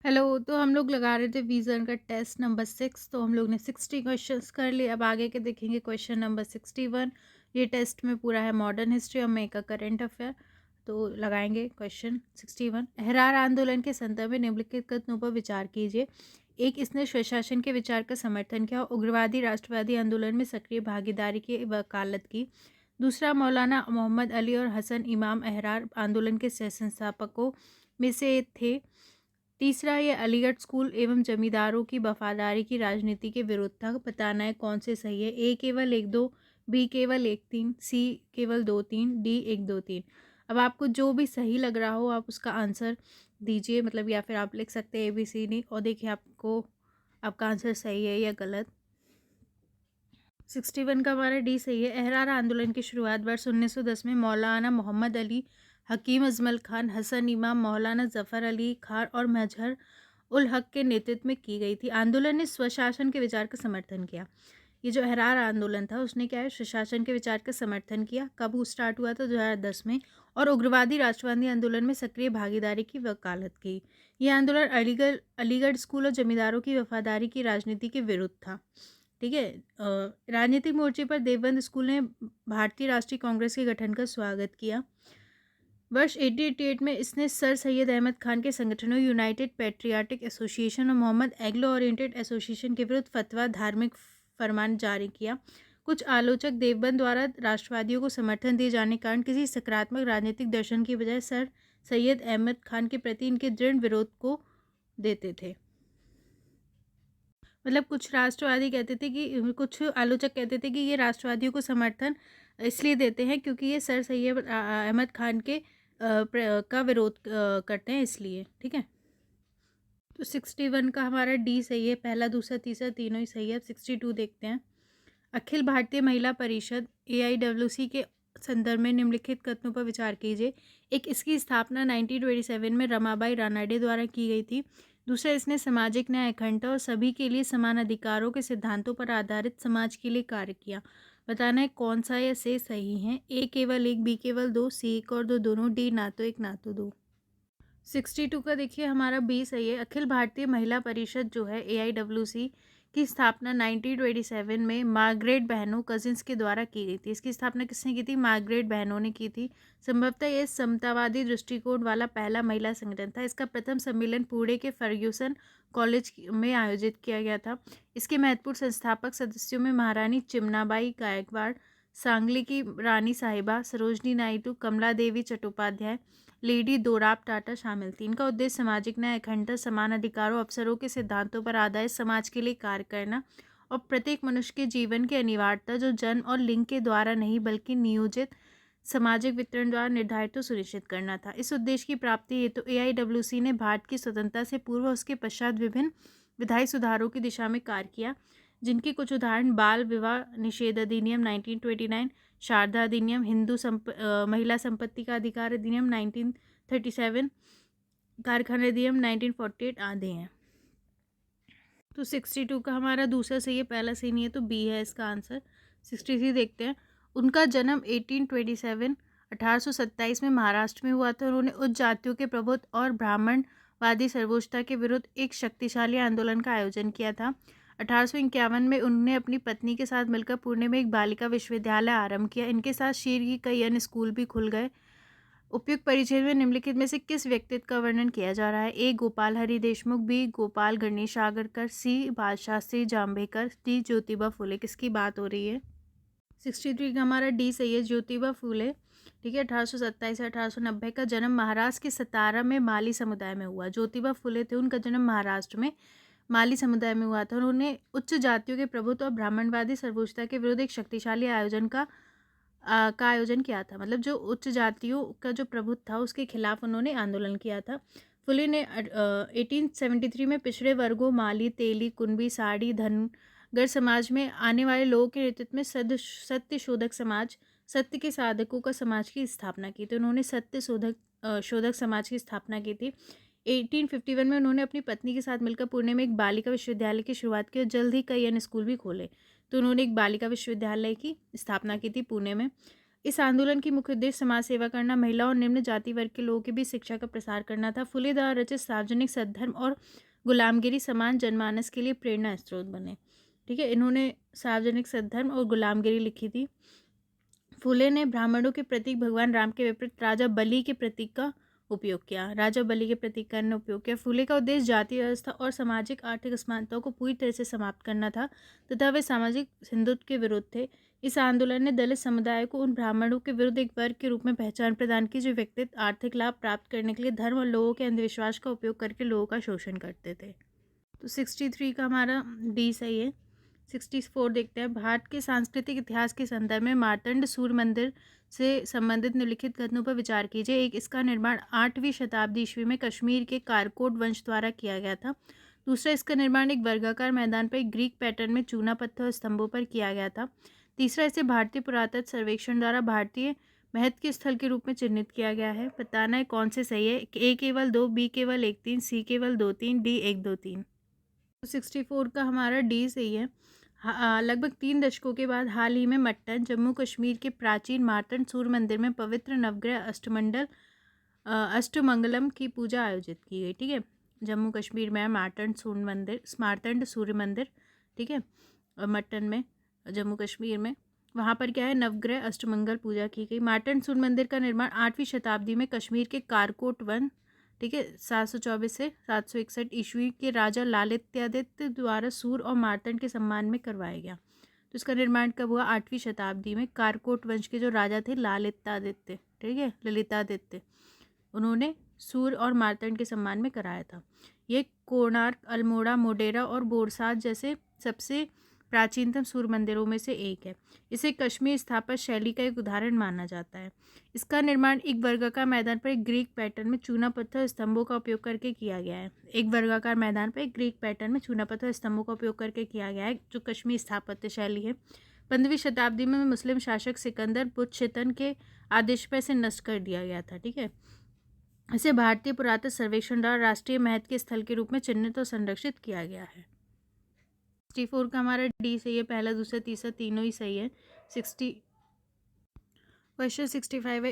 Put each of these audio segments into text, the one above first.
Hello. तो हम लोग लगा रहे थे विज़न का टेस्ट नंबर 6। तो हम लोग ने 60 क्वेश्चंस कर लिए। अब आगे के देखेंगे क्वेश्चन नंबर 61। ये टेस्ट में पूरा है मॉडर्न हिस्ट्री और मेक अ करंट अफेयर। तो लगाएंगे क्वेश्चन 61। अहरार आंदोलन के संदर्भ में निम्नलिखित कथनों पर विचार कीजिए। एक, इसने स्वशासन के विचार का समर्थन किया और उग्रवादी राष्ट्रवादी आंदोलन में सक्रिय भागीदारी की वकालत की। दूसरा, मौलाना मोहम्मद अली और हसन इमाम अहरार आंदोलन के सह संस्थापकों में से थे। तीसरा, ये अलीगढ़ स्कूल एवं जमींदारों की वफादारी की राजनीति के विरुद्ध था। बताना है कौन से सही है। ए केवल 1-2, बी केवल 1-3, सी केवल 2-3, डी 1-2-3। अब आपको जो भी सही लग रहा हो आप उसका आंसर दीजिए, मतलब या फिर आप लिख सकते हैं ABCD और देखिए आपको आपका आंसर सही है या गलत। 61 का हमारा डी सही है। अहरार आंदोलन की शुरुआत वर्ष 1910 में मौलाना मोहम्मद अली, हकीम अजमल खान, हसन इमाम, मौलाना जफ़र अली खान और मजहर उल हक के नेतृत्व में की गई थी। आंदोलन ने स्वशासन के विचार का समर्थन किया। ये जो अहरार आंदोलन था उसने क्या है, स्वशासन के विचार का समर्थन किया। कब वो स्टार्ट हुआ था? 2010 में। और उग्रवादी राष्ट्रवादी आंदोलन में सक्रिय भागीदारी की वकालत की। यह आंदोलन अलीगढ़ स्कूल और जमींदारों की वफादारी की राजनीति के विरुद्ध था। ठीक है। राजनीतिक मोर्चे पर देवबंद स्कूल ने भारतीय राष्ट्रीय कांग्रेस के गठन का स्वागत किया। वर्ष 1888 में इसने सर सैयद अहमद खान के संगठनों यूनाइटेड पैट्रियाटिक एसोसिएशन और मोहम्मद एग्लो ओरिएंटेड एसोसिएशन के विरुद्ध फतवा धार्मिक फरमान जारी किया। कुछ आलोचक देवबंद द्वारा राष्ट्रवादियों को समर्थन दिए जाने के कारण किसी सकारात्मक राजनीतिक दर्शन की बजाय सर सैयद अहमद खान के प्रति इनके दृढ़ विरोध को देते थे। मतलब कुछ राष्ट्रवादी कहते थे कि कुछ आलोचक कहते थे कि ये राष्ट्रवादियों को समर्थन इसलिए देते हैं क्योंकि ये सर सैयद अहमद खान के का विरोध करते हैं इसलिए। ठीक है। तो 61 का हमारा डी सही है। पहला दूसरा तीसरा तीनों ही सही है। अब 62 देखते हैं। अखिल भारतीय महिला परिषद AIWC के संदर्भ में निम्नलिखित कथनों पर विचार कीजिए। एक, इसकी स्थापना 1927 में रमाबाई रानाडे द्वारा की गई थी। दूसरा, इसने सामाजिक न्याय, अखंडता और सभी के लिए समान अधिकारों के सिद्धांतों पर आधारित समाज के लिए कार्य किया। बताना है कौन सा या से सही है। ए केवल 1, बी केवल 2, सी 1 और 2 दोनों, डी ना तो 1 ना तो 2। 62 का देखिए हमारा बी सही है। अखिल भारतीय महिला परिषद जो है AIWC की स्थापना 1927 में मार्गरेट बहनों कजिन्स के द्वारा की गई थी। इसकी स्थापना किसने की थी? मार्गरेट बहनों ने की थी। संभवतः ये समतावादी दृष्टिकोण वाला पहला महिला संगठन था। इसका प्रथम सम्मेलन पुणे के फर्ग्यूसन कॉलेज में आयोजित किया गया था। इसके महत्वपूर्ण संस्थापक सदस्यों में महारानी चिमनाबाई गायकवाड़, सांगली की रानी साहिबा, सरोजनी नायडू, कमला देवी चट्टोपाध्याय, लेडी दोराब टाटा शामिल थी। इनका उद्देश्य सामाजिक न्याय, अखंडता, समान अधिकारों, अवसरों के सिद्धांतों पर आधारित समाज के लिए कार्य करना और प्रत्येक मनुष्य के जीवन की अनिवार्यता जो जन्म और लिंग के द्वारा नहीं बल्कि नियोजित सामाजिक वितरण द्वारा निर्धारित तो सुनिश्चित करना था। इस उद्देश्य की प्राप्ति हेतु AIWC ने भारत की स्वतंत्रता से पूर्व उसके पश्चात विभिन्न विधायी सुधारों की दिशा में कार्य किया, जिनके कुछ उदाहरण बाल विवाह निषेध अधिनियम 1929, शारदा अधिनियम, महिला संपत्ति का अधिकार अधिनियम 1937, कारखाना अधिनियम 1948 आदि हैं। तो 62 का हमारा दूसरा सही है, पहला सही नहीं है तो बी है इसका आंसर। 63 देखते हैं। उनका जन्म 1827 में महाराष्ट्र में हुआ था। उन्होंने उच्च जातियों के प्रभुत्व और ब्राह्मणवादी सर्वोच्चता के विरुद्ध एक शक्तिशाली आंदोलन का आयोजन किया था। 1851 में उन्होंने अपनी पत्नी के साथ मिलकर पुणे में एक बालिका विश्वविद्यालय आरंभ किया। इनके साथ शहर की कई अन्य स्कूल भी खुल गए। उपयुक्त परिच्छेद में निम्नलिखित में से किस व्यक्तित्व का वर्णन किया जा रहा है? ए गोपाल हरि देशमुख, बी गोपाल गणेश आगरकर, सी बालशास्त्री जाम्बेकर, डी ज्योतिबा फुले। किसकी बात हो रही है? 63 का हमारा डी सही है, ज्योतिबा फुले। ठीक है। 1827 से 1890 का जन्म महाराष्ट्र के सतारा में माली समुदाय में हुआ। ज्योतिबा फुले थे, उनका जन्म महाराष्ट्र में माली समुदाय में हुआ था। उन्होंने उच्च जातियों के प्रभुत्व और ब्राह्मणवादी सर्वोच्चता के विरुद्ध एक शक्तिशाली आयोजन किया था। मतलब जो उच्च जातियों का जो प्रभुत्व था उसके खिलाफ उन्होंने आंदोलन किया था। फुले ने 1873 में पिछड़े वर्गों माली, तेली, कुणबी, साड़ी, धनगर समाज में आने वाले लोगों के नेतृत्व में सत्य शोधक समाज, सत्य के साधकों का समाज की स्थापना की थी। उन्होंने सत्य शोधक समाज की स्थापना की थी। 1851 में उन्होंने अपनी पत्नी के साथ मिलकर पुणे में एक बालिका विश्वविद्यालय की शुरुआत की और जल्द ही कई अन्य स्कूल भी खोले। तो उन्होंने एक बालिका विश्वविद्यालय की स्थापना की थी पुणे में। इस आंदोलन की मुख्य उद्देश्य समाज सेवा करना, महिला और निम्न जाति वर्ग के लोगों के बीच शिक्षा का प्रसार करना था। फुले द्वारा रचित सार्वजनिक सद्धर्म और गुलामगिरी समान जनमानस के लिए प्रेरणा स्रोत बने। ठीक है, इन्होंने सार्वजनिक सद्धर्म और गुलामगिरी लिखी थी। फुले ने ब्राह्मणों के प्रतीक भगवान राम के विपरीत राजा बलि के प्रतीक का उपयोग किया। राजा बलि के प्रतीक का उपयोग किया। फुले का उद्देश्य जाति व्यवस्था और सामाजिक आर्थिक असमानताओं को पूरी तरह से समाप्त करना था तथा वे सामाजिक हिंदुत्व के विरुद्ध थे। इस आंदोलन ने दलित समुदाय को उन ब्राह्मणों के विरुद्ध एक वर्ग के रूप में पहचान प्रदान की जो व्यक्तिगत आर्थिक लाभ प्राप्त करने के लिए धर्म और लोगों के अंधविश्वास का उपयोग करके लोगों का शोषण करते थे। तो 63 का हमारा डी सही है। 64 देखते हैं। भारत के सांस्कृतिक इतिहास के संदर्भ में मार्तंड सूर्य मंदिर से संबंधित निम्नलिखित कथनों पर विचार कीजिए। एक, इसका निर्माण 8वीं शताब्दी ईस्वी में कश्मीर के कारकोट वंश द्वारा किया गया था। दूसरा, इसका निर्माण एक वर्गाकार मैदान पर एक ग्रीक पैटर्न में चूना पत्थर और स्तंभों पर किया गया था। तीसरा, इसे भारतीय पुरातत्व सर्वेक्षण द्वारा भारतीय महत्व के स्थल के रूप में चिन्हित किया गया है। बताना है कौन से सही है। ए केवल 2, बी केवल 1 3, सी केवल 2 3, डी 1 2 3। 64 का हमारा डी सही है। लगभग 3 दशकों के बाद हाल ही में मट्टन, जम्मू कश्मीर के प्राचीन मार्तंड सूर्य मंदिर में पवित्र नवग्रह अष्टमंगलम की पूजा आयोजित की गई। ठीक है, जम्मू कश्मीर में है मार्तंड सूर्य मंदिर। ठीक है, मट्टन में, जम्मू कश्मीर में, वहाँ पर क्या है, नवग्रह अष्टमंगल पूजा की गई। मार्तंड सूर्य मंदिर का निर्माण 8वीं शताब्दी में कश्मीर के कारकोट वन, ठीक है, 724 से 761 ईस्वी के राजा लालित्यादित्य द्वारा सूर और मार्तंड के सम्मान में करवाया गया। तो इसका निर्माण कब हुआ? 8वीं शताब्दी में। कारकोट वंश के जो राजा थे लालित्यादित्य, ठीक है, ललितादित्य, उन्होंने सूर और मार्तंड के सम्मान में कराया था। ये कोणार्क, अल्मोड़ा, मोढेरा और बोरसाद जैसे सबसे प्राचीनतम सूर्य मंदिरों में से एक है। इसे कश्मीर स्थापत्य शैली का एक उदाहरण माना जाता है। इसका निर्माण एक वर्गाकार मैदान पर एक ग्रीक पैटर्न में चूना पत्थर और स्तंभों का उपयोग करके किया गया है। एक वर्गाकार मैदान पर एक ग्रीक पैटर्न में चूना पत्थर और स्तंभों का उपयोग करके किया गया है, जो कश्मीर स्थापत्य शैली है। 15वीं शताब्दी में मुस्लिम शासक सिकंदर बुतशितन के आदेश पर इसे नष्ट कर दिया गया था। ठीक है, इसे भारतीय पुरातत्व सर्वेक्षण द्वारा राष्ट्रीय महत्व के स्थल के रूप में चिन्हित और संरक्षित किया गया है। 64 का हमारा डी सही है। पहला, दूसरा, तीसरा तीनों ही सही है। 65 है।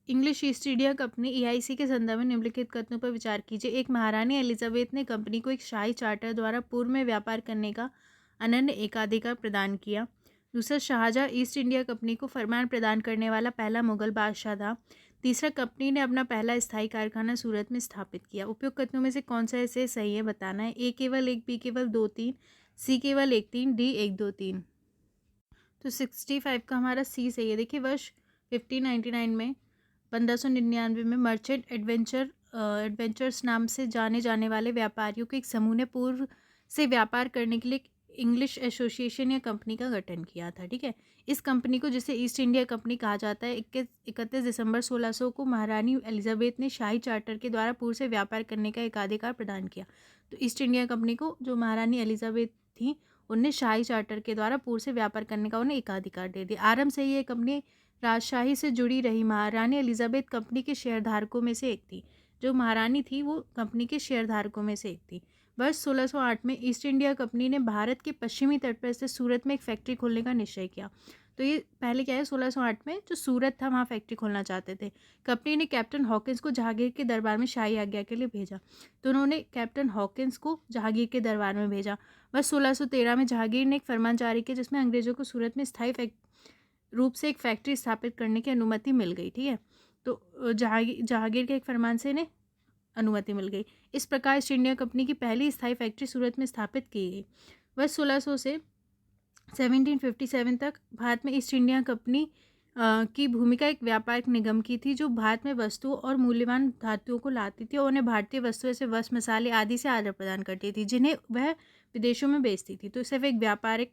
English east India company EIC के संदर्भ में निम्नलिखित कथनों पर विचार कीजिए। एक, महारानी एलिजाबेथ ने कंपनी को एक शाही चार्टर द्वारा पूर्व में व्यापार करने का अनन्य एकाधिकार प्रदान किया। दूसरा, शाहजहां ईस्ट इंडिया कंपनी को फरमान प्रदान करने वाला पहला मुगल बादशाह था। तीसरा, कंपनी ने अपना पहला स्थायी कारखाना सूरत में स्थापित किया। उपयुक्त कथनों में से कौन सा इसे सही है बताना है। ए केवल 1, बी केवल 2 3, सी केवल 1 3, डी 1 2 3। तो 65 का हमारा सी सही है। देखिए, वर्ष 1599 में 1599 में मर्चेंट एडवेंचर्स नाम से जाने जाने वाले व्यापारियों के एक समूह ने पूर्व से व्यापार करने के लिए इंग्लिश एसोसिएशन या कंपनी का गठन किया था। ठीक है, इस कंपनी को, जिसे ईस्ट इंडिया कंपनी कहा जाता है, 31 दिसंबर 1600 को महारानी एलिजाबेथ ने शाही चार्टर के द्वारा पूर्व से व्यापार करने का एकाधिकार प्रदान किया। तो ईस्ट इंडिया कंपनी को जो महारानी एलिजाबेथ थी, उनने शाही चार्टर के द्वारा पूर्व से व्यापार करने का उन्हें एकाधिकार दे दिया। आरंभ से ही ये कंपनी राजशाही से जुड़ी रही। महारानी एलिजाबेथ कंपनी के शेयरधारकों में से एक थी। जो महारानी थी वो कंपनी के शेयरधारकों में से एक थी। वर्ष 1608 में ईस्ट इंडिया कंपनी ने भारत के पश्चिमी तट पर स्थित सूरत में एक फैक्ट्री खोलने का निश्चय किया। तो ये पहले क्या है, 1608 में जो सूरत था वहाँ फैक्ट्री खोलना चाहते थे। कंपनी ने कैप्टन हॉकिंस को जहांगीर के दरबार में शाही आज्ञा के लिए भेजा। तो उन्होंने कैप्टन हॉकिंस को जहांगीर के दरबार में भेजा। वर्ष 1613 में जहांगीर ने एक फरमान जारी किया जिसमें अंग्रेजों को सूरत में स्थायी रूप से एक फैक्ट्री स्थापित करने की अनुमति मिल गई। ठीक है, तो जहांगीर के एक फरमान से इन्हें अनुमति मिल गई। इस प्रकार ईस्ट इंडिया कंपनी की पहली स्थायी फैक्ट्री सूरत में स्थापित की गई। वर्ष 1600 से 1757 तक भारत में ईस्ट इंडिया कंपनी की भूमिका एक व्यापारिक निगम की थी, जो भारत में वस्तुओं और मूल्यवान धातुओं को लाती थी और उन्हें भारतीय वस्तुओं से वस्त्र, मसाले आदि से आदर प्रदान करती थी, जिन्हें वह विदेशों में बेचती थी। तो सिर्फ एक व्यापारिक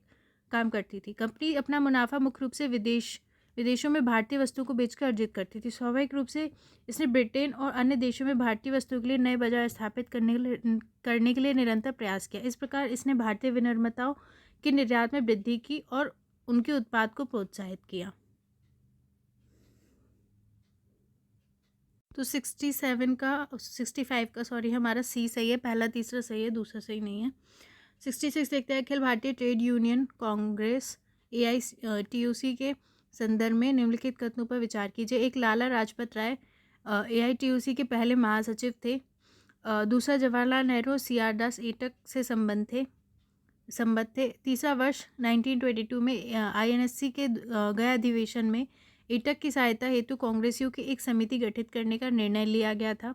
काम करती थी। कंपनी अपना मुनाफा मुख्य रूप से विदेशों में भारतीय वस्तुओं को बेचकर अर्जित करती थी। स्वाभाविक रूप से इसने ब्रिटेन और अन्य देशों में भारतीय वस्तुओं के लिए नए बाजार स्थापित करने के लिए निरंतर प्रयास किया। इस प्रकार इसने भारतीय विनिर्माताओं के निर्यात में वृद्धि की और उनके उत्पाद को प्रोत्साहित किया। तो 65 का हमारा सी सही है। पहला, तीसरा सही है, दूसरा सही नहीं है। 66 देखते हैं। Akhil Bharatiya trade union Congress AITUC के संदर्भ में निम्नलिखित कथनों पर विचार कीजिए। एक, लाला लाजपत राय AITUC के पहले महासचिव थे। दूसरा, जवाहरलाल नेहरू और CR दास एटक से संबद्ध थे। तीसरा, वर्ष 1922 में INSC के गया अधिवेशन में एटक की सहायता हेतु कांग्रेसियों की एक समिति गठित करने का निर्णय लिया गया था।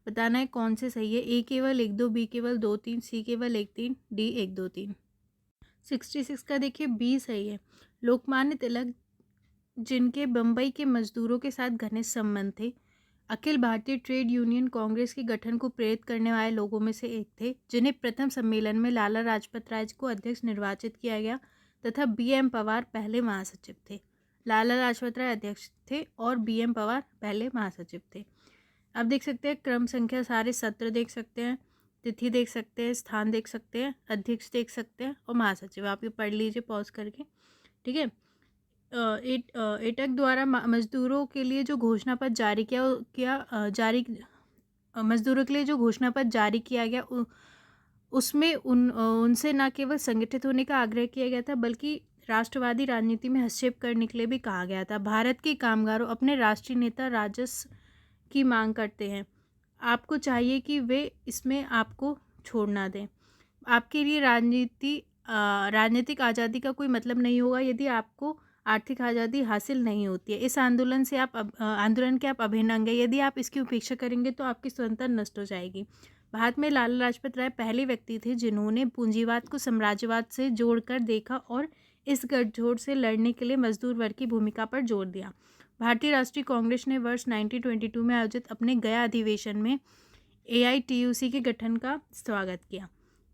बताना है कौन से सही है। A केवल 1 2, B केवल 2 3, C केवल 1 3, D 1 2 3। 66 का देखिए B सही है। लोकमान्य तिलक, जिनके बम्बई के मजदूरों के साथ घनिष्ठ संबंध थे, अखिल भारतीय ट्रेड यूनियन कांग्रेस के गठन को प्रेरित करने वाले लोगों में से एक थे, जिन्हें प्रथम सम्मेलन में लाला लाजपत राय को अध्यक्ष निर्वाचित किया गया तथा BM पवार पहले महासचिव थे। लाला लाजपत राय अध्यक्ष थे और BM पवार पहले महासचिव थे। अब देख सकते हैं क्रम संख्या, सारे सत्र देख सकते हैं, तिथि देख सकते हैं, स्थान देख सकते हैं, अध्यक्ष देख सकते हैं और महासचिव। आप ये पढ़ लीजिए पॉज करके, ठीक है। एटक द्वारा मजदूरों के लिए जो घोषणा पत्र जारी किया गया उसमें उनसे न केवल संगठित होने का आग्रह किया गया था, बल्कि राष्ट्रवादी राजनीति में हस्तक्षेप करने के लिए भी कहा गया था। भारत के कामगारों अपने राष्ट्रीय नेता राजस्व की मांग करते हैं। आपको चाहिए कि वे इसमें आपको छोड़ ना दें। आपके लिए राजनीतिक आज़ादी का कोई मतलब नहीं होगा यदि आपको आर्थिक आज़ादी हासिल नहीं होती है। इस आंदोलन के आप अभिन्न अंग हैं। यदि आप इसकी उपेक्षा करेंगे तो आपकी स्वतंत्रता नष्ट हो जाएगी। भारत में लाला लाजपत राय पहले व्यक्ति थे जिन्होंने पूंजीवाद को साम्राज्यवाद से जोड़कर देखा और इस गठजोड़ से लड़ने के लिए मजदूर वर्ग की भूमिका पर जोर दिया। भारतीय राष्ट्रीय कांग्रेस ने वर्ष 1922 में आयोजित अपने गया अधिवेशन में AITUC के गठन का स्वागत किया।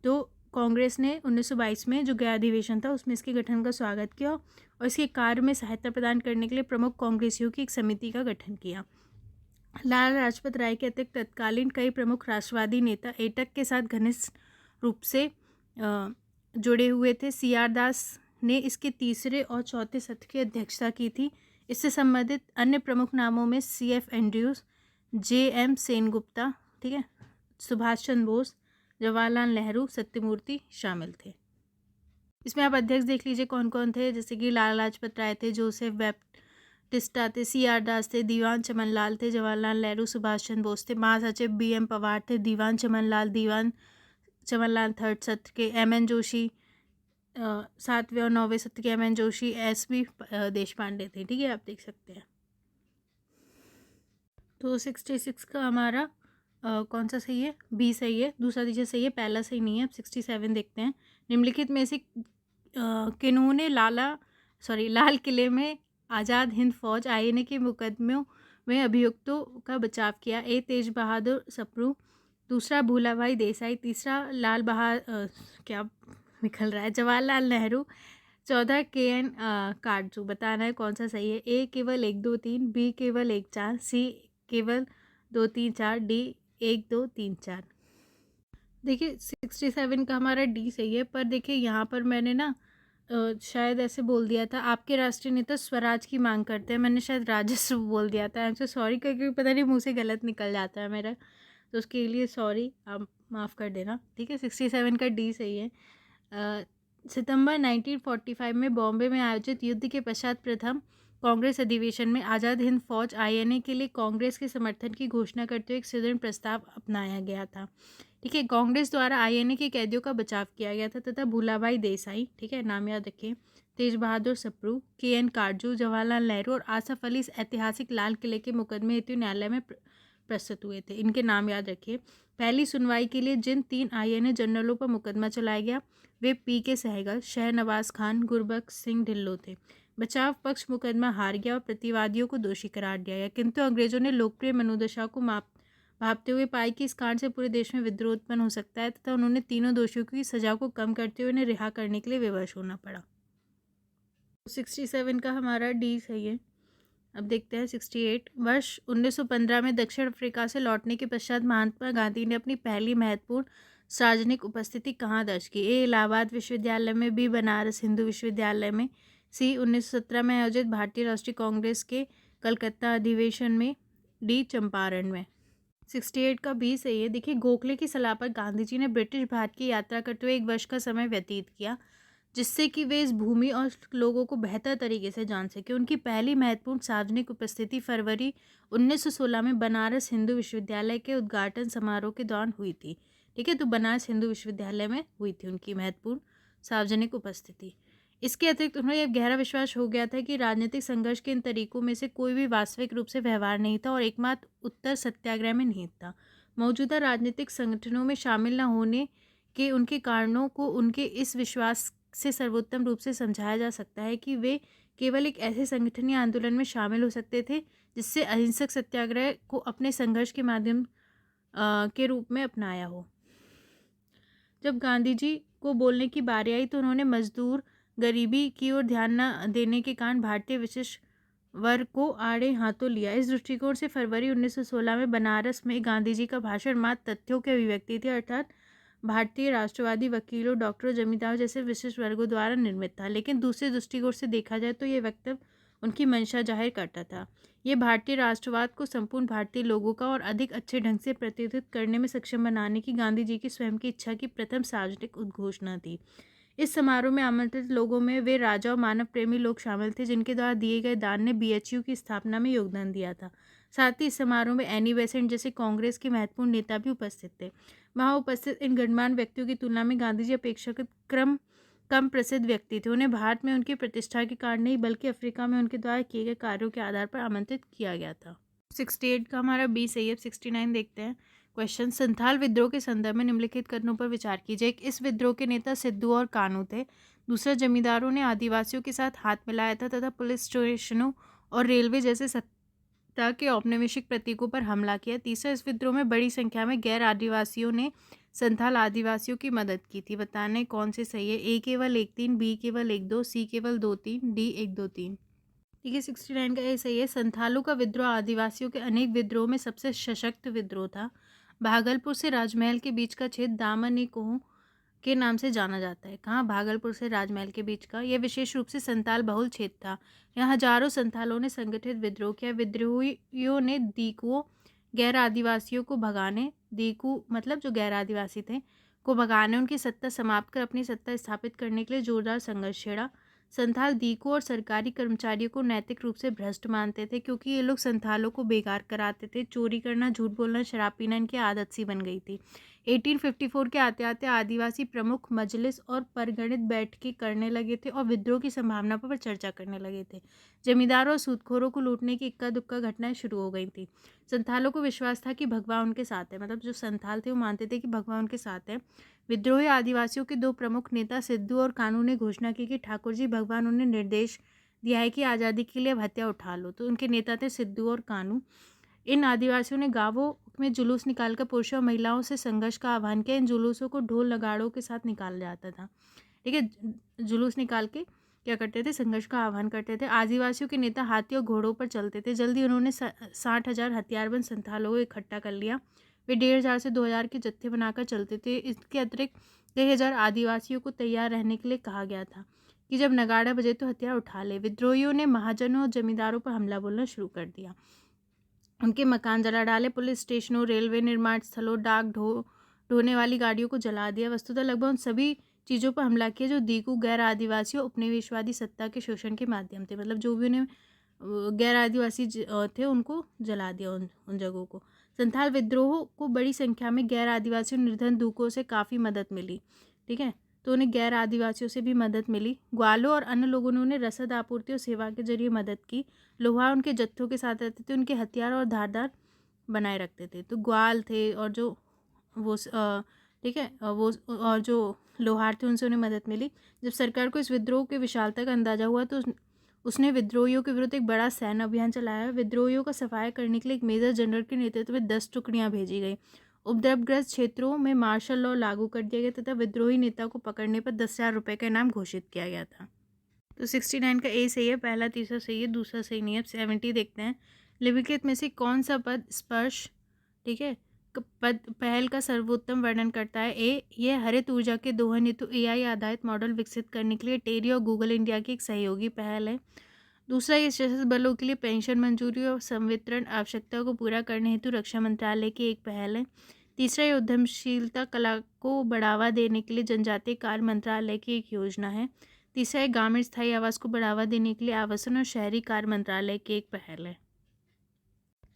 तो कांग्रेस ने 1922 में जो गया अधिवेशन था उसमें इसके गठन का स्वागत किया और इसके कार्य में सहायता प्रदान करने के लिए प्रमुख कांग्रेसियों की एक समिति का गठन किया। लाला लाजपत राय के अतिरिक्त तत्कालीन कई प्रमुख राष्ट्रवादी नेता एटक के साथ घनिष्ठ रूप से जुड़े हुए थे। CR दास ने इसके तीसरे और चौथे सत्र की अध्यक्षता की थी। इससे संबंधित अन्य प्रमुख नामों में CF एंड्रयूज, JM सेनगुप्ता, ठीक है, सुभाष चंद्र बोस, जवाहरलाल नेहरू, सत्यमूर्ति शामिल थे। इसमें आप अध्यक्ष देख लीजिए कौन कौन थे, जैसे कि लाला लाजपत राय थे, जोसेफ बैप्टिस्टा थे, CR दास थे, दीवान चमनलाल थे, जवाहरलाल नेहरू, सुभाष चंद्र बोस थे, महासचिव BM पवार थे, दीवान चमनलाल थर्ड सत्र के, MN जोशी 7वें और 9वें सत्र के, MN जोशी, SB देशपांडे थे, ठीक है, आप देख सकते हैं। तो 66 का हमारा कौन सा सही है? B सही है। दूसरा दीजिए सही है, पहला सही नहीं है। अब 67 देखते हैं। निम्नलिखित में से किन्होंने लाल किले में आज़ाद हिंद फौज INA के मुकदमों में अभियुक्तों का बचाव किया। A तेज बहादुर सप्रू, दूसरा भूलाभाई देसाई, तीसरा जवाहरलाल नेहरू, 14 KN काटजू। बताना है कौन सा सही है। A केवल 1 2 3, B केवल 1 4, C केवल 2 3 4, D 1 2 3 4। देखिए 67 का हमारा D सही है, पर देखिए यहाँ पर मैंने ना शायद ऐसे बोल दिया था, आपके राष्ट्रीय नेता स्वराज की मांग करते हैं, मैंने शायद राजस्व बोल दिया था। आई सॉरी, क्योंकि पता नहीं मुँह से गलत निकल जाता है मेरा, तो उसके लिए सॉरी, आप माफ़ कर देना, ठीक है। 67 का D सही है। सितंबर 1945 में बॉम्बे में आयोजित युद्ध के पश्चात प्रथम कांग्रेस अधिवेशन में आज़ाद हिंद फौज INA के लिए कांग्रेस के समर्थन की घोषणा करते हुए एक सुदृढ़ प्रस्ताव अपनाया गया था, ठीक है। कांग्रेस द्वारा INA के कैदियों का बचाव किया गया था तथा भूलाभाई देसाई, ठीक है, नाम याद रखें, तेज बहादुर सप्रू, KN काटजू, जवाहरलाल नेहरू और आसफ अली इस ऐतिहासिक लाल किले के मुकदमे हेतु न्यायालय में प्रस्तुत हुए थे। इनके नाम याद रखिए। पहली सुनवाई के लिए जिन 3 INA जनरलों पर मुकदमा चलाया गया वे PK सहगल, शहनवाज खान, गुरबख्श सिंह ढिल्लों थे। बचाव पक्ष मुकदमा हार गया और प्रतिवादियों को दोषी करार दिया गया, किंतु अंग्रेजों ने लोकप्रिय मनोदशा को भापते हुए पाई कि इस कांड से पूरे देश में विद्रोह उत्पन्न हो सकता है तथा उन्होंने तीनों दोषियों की सजा को कम करते हुए उन्हें रिहा करने के लिए विवश होना पड़ा। 67 का हमारा D सही है। अब देखते हैं 68। वर्ष 1915 में दक्षिण अफ्रीका से लौटने के पश्चात महात्मा गांधी ने अपनी पहली महत्वपूर्ण सार्वजनिक उपस्थिति कहाँ दर्ज की? A इलाहाबाद विश्वविद्यालय में, B बनारस हिंदू विश्वविद्यालय में, C 1917 में आयोजित भारतीय राष्ट्रीय कांग्रेस के कलकत्ता अधिवेशन में, D चंपारण में। 68 का B सही है। देखिए गोखले की सलाह पर गांधी जी ने ब्रिटिश भारत की यात्रा करते हुए 1 वर्ष का समय व्यतीत किया। जिससे कि वे इस भूमि और लोगों को बेहतर तरीके से जान सकें। उनकी पहली महत्वपूर्ण सार्वजनिक उपस्थिति फरवरी 1916 में बनारस हिंदू विश्वविद्यालय के उद्घाटन समारोह के दौरान हुई थी। ठीक है, तो बनारस हिंदू विश्वविद्यालय में हुई थी उनकी महत्वपूर्ण सार्वजनिक उपस्थिति। इसके अतिरिक्त उन्हें यह गहरा विश्वास हो गया था कि राजनीतिक संघर्ष के इन तरीकों में से कोई भी वास्तविक रूप से व्यवहार नहीं था और एकमात्र उत्तर सत्याग्रह में निहित था। मौजूदा राजनीतिक संगठनों में शामिल न होने के उनके कारणों को उनके इस विश्वास से सर्वोत्तम रूप से समझाया जा सकता है कि वे केवल एक ऐसे संगठन या आंदोलन में शामिल हो सकते थे जिससे अहिंसक सत्याग्रह को अपने संघर्ष के माध्यम के रूप में अपनाया हो। जब गांधी जी को बोलने की बारी आई तो उन्होंने मजदूर गरीबी की ओर ध्यान न देने के कारण भारतीय विशिष्ट वर्ग को आड़े हाथों लिया। इस दृष्टिकोण से फरवरी 1916 में बनारस में गांधी जी का भाषण मात्र तथ्यों की अभिव्यक्ति थी, अर्थात भारतीय राष्ट्रवादी वकीलों, डॉक्टरों, जमींदारों जैसे विशिष्ट वर्गों द्वारा निर्मित था। लेकिन दूसरे दृष्टिकोण से देखा जाए तो ये वक्तव्य उनकी मंशा जाहिर करता था। ये भारतीय राष्ट्रवाद को संपूर्ण भारतीय लोगों का और अधिक अच्छे ढंग से प्रतिनिधित्व करने में सक्षम बनाने की गांधी जी की स्वयं की इच्छा की प्रथम सार्वजनिक उद्घोषणा थी। इस समारोह में आमंत्रित लोगों में वे राजा और मानव प्रेमी लोग शामिल थे जिनके द्वारा दिए गए दान ने बीएचयू की स्थापना में योगदान दिया था। साथ ही इस समारोह में एनी बेसेंट जैसे कांग्रेस के महत्वपूर्ण नेता भी उपस्थित थे। वहां उपस्थित इन गणमान्य व्यक्तियों की तुलना में गांधी जी अपेक्षाकृत कम प्रसिद्ध व्यक्ति थे। उन्हें भारत में उनकी प्रतिष्ठा के कारण नहीं बल्कि अफ्रीका में उनके द्वारा किए गए कार्यों के आधार पर आमंत्रित किया गया था। 68 का हमारा बी सही है। 69 देखते हैं। क्वेश्चन, संथाल विद्रोह के संदर्भ में निम्नलिखित कथनों पर विचार कीजिए। इस विद्रोह के नेता सिद्धू और कानू थे। दूसरा, जमींदारों ने आदिवासियों के साथ हाथ मिलाया था तथा पुलिस स्टेशनों और रेलवे जैसे सत्ता के औपनिवेशिक प्रतीकों पर हमला किया। तीसरा, इस विद्रोह में बड़ी संख्या में गैर आदिवासियों ने संथाल आदिवासियों की मदद की थी। बताने कौन से सही है। ए केवल 1-3, बी केवल 1-2, सी केवल 2-3, डी 1-2-3। ठीक है, 69 का ए सही है। संथालों का विद्रोह आदिवासियों के अनेक विद्रोह में सबसे सशक्त विद्रोह था। भागलपुर से राजमहल के बीच का क्षेत्र दामन ए कोह के नाम से जाना जाता है। कहाँ? भागलपुर से राजमहल के बीच का। यह विशेष रूप से संथाल बहुल क्षेत्र था। यहाँ हजारों संथालों ने संगठित विद्रोह किया। विद्रोहियों ने दीकुओं गैर आदिवासियों को भगाने, दीकू मतलब जो गैर आदिवासी थे, को भगाने, उनकी सत्ता समाप्त कर अपनी सत्ता स्थापित करने के लिए जोरदार संघर्ष छेड़ा। संथाल दीकू और सरकारी कर्मचारियों को नैतिक रूप से भ्रष्ट मानते थे क्योंकि ये लोग संथालों को बेकार कराते थे। चोरी करना, झूठ बोलना, शराब पीना इनकी आदत सी बन गई थी। 1854 के आते आते आदिवासी प्रमुख मजलिस और परगणित बैठकें करने लगे थे और विद्रोह की संभावना पर चर्चा करने लगे थे। जमींदारों और सूदखोरों को लूटने की इक्का दुक्का घटनाएं शुरू हो गई थी। संथालों को विश्वास था कि भगवान उनके साथ है, मतलब जो संथाल थे वो मानते थे कि भगवान उनके साथ है। विद्रोही आदिवासियों के दो प्रमुख नेता सिद्धू और कानू ने घोषणा की कि ठाकुर जी भगवान उन्हें निर्देश दिया है कि आज़ादी के लिए अब हत्या उठा लो। तो उनके नेता थे सिद्धू और कानू। इन आदिवासियों ने गांवों में जुलूस निकालकर पुरुषों और महिलाओं से संघर्ष का आह्वान किया। इन जुलूसों को ढोल नगाड़ों के साथ निकाला जाता था। ठीक है, जुलूस निकाल के क्या करते थे? संघर्ष का आह्वान करते थे। आदिवासियों के नेता हाथी और घोड़ों पर चलते थे। जल्दी उन्होंने 60,000 हथियारबंद संथालों को इकट्ठा कर लिया। वे 1,500 से 2,000 के जत्थे बनाकर चलते थे। इसके अतिरिक्त कई हजार आदिवासियों को तैयार रहने के लिए कहा गया था कि जब नगाड़ा बजे तो हथियार उठा ले। विद्रोहियों ने महाजनों और जमींदारों पर हमला बोलना शुरू कर दिया। उनके मकान जला डाले, पुलिस स्टेशनों, रेलवे निर्माण स्थलों, डाक ढोने वाली गाड़ियों को जला दिया। वस्तुतः लगभग उन सभी चीज़ों पर हमला किया जो दीकू गैर आदिवासी और उपनिवेशवादी सत्ता के शोषण के माध्यम थे। मतलब जो भी उन्हें गैर आदिवासी थे उनको जला दिया, उन जगहों को। संथाल विद्रोह को बड़ी संख्या में गैर आदिवासी निर्धन दूकों से काफ़ी मदद मिली। ठीक है, तो उन्हें गैर आदिवासियों से भी मदद मिली। ग्वालों और अन्य लोगों ने उन्हें रसद आपूर्ति और सेवा के जरिए मदद की। लोहार उनके जत्थों के साथ रहते थे, उनके हथियार और धारदार बनाए रखते थे। तो ग्वाल थे और जो वो ठीक है, वो और जो लोहार थे उनसे उन्हें मदद मिली। जब सरकार को इस विद्रोह के विशालता का अंदाजा हुआ तो उसने विद्रोहियों के विरुद्ध एक बड़ा सैन्य अभियान चलाया। विद्रोहियों का सफाया करने के लिए एक मेजर जनरल के नेतृत्व में 10 टुकड़ियां भेजी गई। उपद्रवग्रस्त क्षेत्रों में मार्शल लॉ लागू कर दिया गया तथा विद्रोही नेता को पकड़ने पर 10,000 रुपये का इनाम घोषित किया गया था। तो 69 का ए सही है, पहला तीसरा सही है, दूसरा सही नहीं है। 70 देखते हैं। निम्नलिखित में से कौन सा पद स्पर्श, ठीक है, पद पहल का सर्वोत्तम वर्णन करता है। ए, यह हरित ऊर्जा के दोहन हेतु AI आधारित मॉडल विकसित करने के लिए टेरी और गूगल इंडिया की एक सहयोगी पहल है। दूसरा, ये सशस्त्र बलों के लिए पेंशन मंजूरी और संवितरण आवश्यकताओं को पूरा करने हेतु रक्षा मंत्रालय की एक पहल है। तीसरा, ये उद्यमशीलता कला को बढ़ावा देने के लिए जनजातीय कार्य मंत्रालय की एक योजना है। तीसरा, ये ग्रामीण स्थायी आवास को बढ़ावा देने के लिए आवासन और शहरी कार्य मंत्रालय की एक पहल है।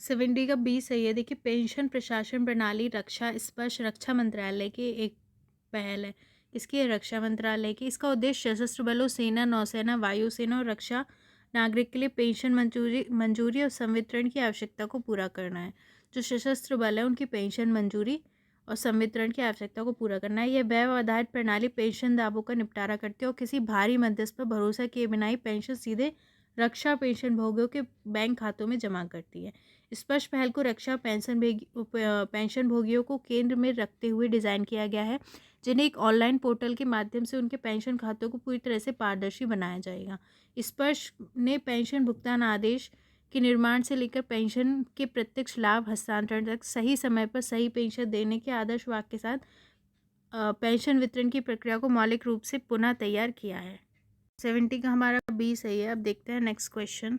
70 का बी सही है। देखिए, पेंशन प्रशासन प्रणाली रक्षा स्पर्श रक्षा मंत्रालय की एक पहल है। इसकी है रक्षा मंत्रालय की। इसका उद्देश्य सशस्त्र बलों, सेना, नौसेना, वायुसेना और रक्षा नागरिक के लिए पेंशन मंजूरी और संवितरण की आवश्यकता को पूरा करना है। जो सशस्त्र बल है उनकी पेंशन मंजूरी और संवितरण की आवश्यकता को पूरा करना है। यह व्यय आधारित प्रणाली पेंशन दावों का निपटारा करती है और किसी भारी मध्यस्थ पर भरोसा किए बिना ही पेंशन सीधे रक्षा पेंशन भोगियों के बैंक खातों में जमा करती है। स्पर्श पहल को रक्षा पेंशन भोगियों को केंद्र में रखते हुए डिज़ाइन किया गया है, जिन्हें एक ऑनलाइन पोर्टल के माध्यम से उनके पेंशन खातों को पूरी तरह से पारदर्शी बनाया जाएगा। स्पर्श ने पेंशन भुगतान आदेश के निर्माण से लेकर पेंशन के प्रत्यक्ष लाभ हस्तांतरण तक सही समय पर सही पेंशन देने के आदर्श वाक्य के साथ पेंशन वितरण की प्रक्रिया को मौलिक रूप से पुनः तैयार किया है। 70 का हमारा बी सही है। अब देखते हैं नेक्स्ट क्वेश्चन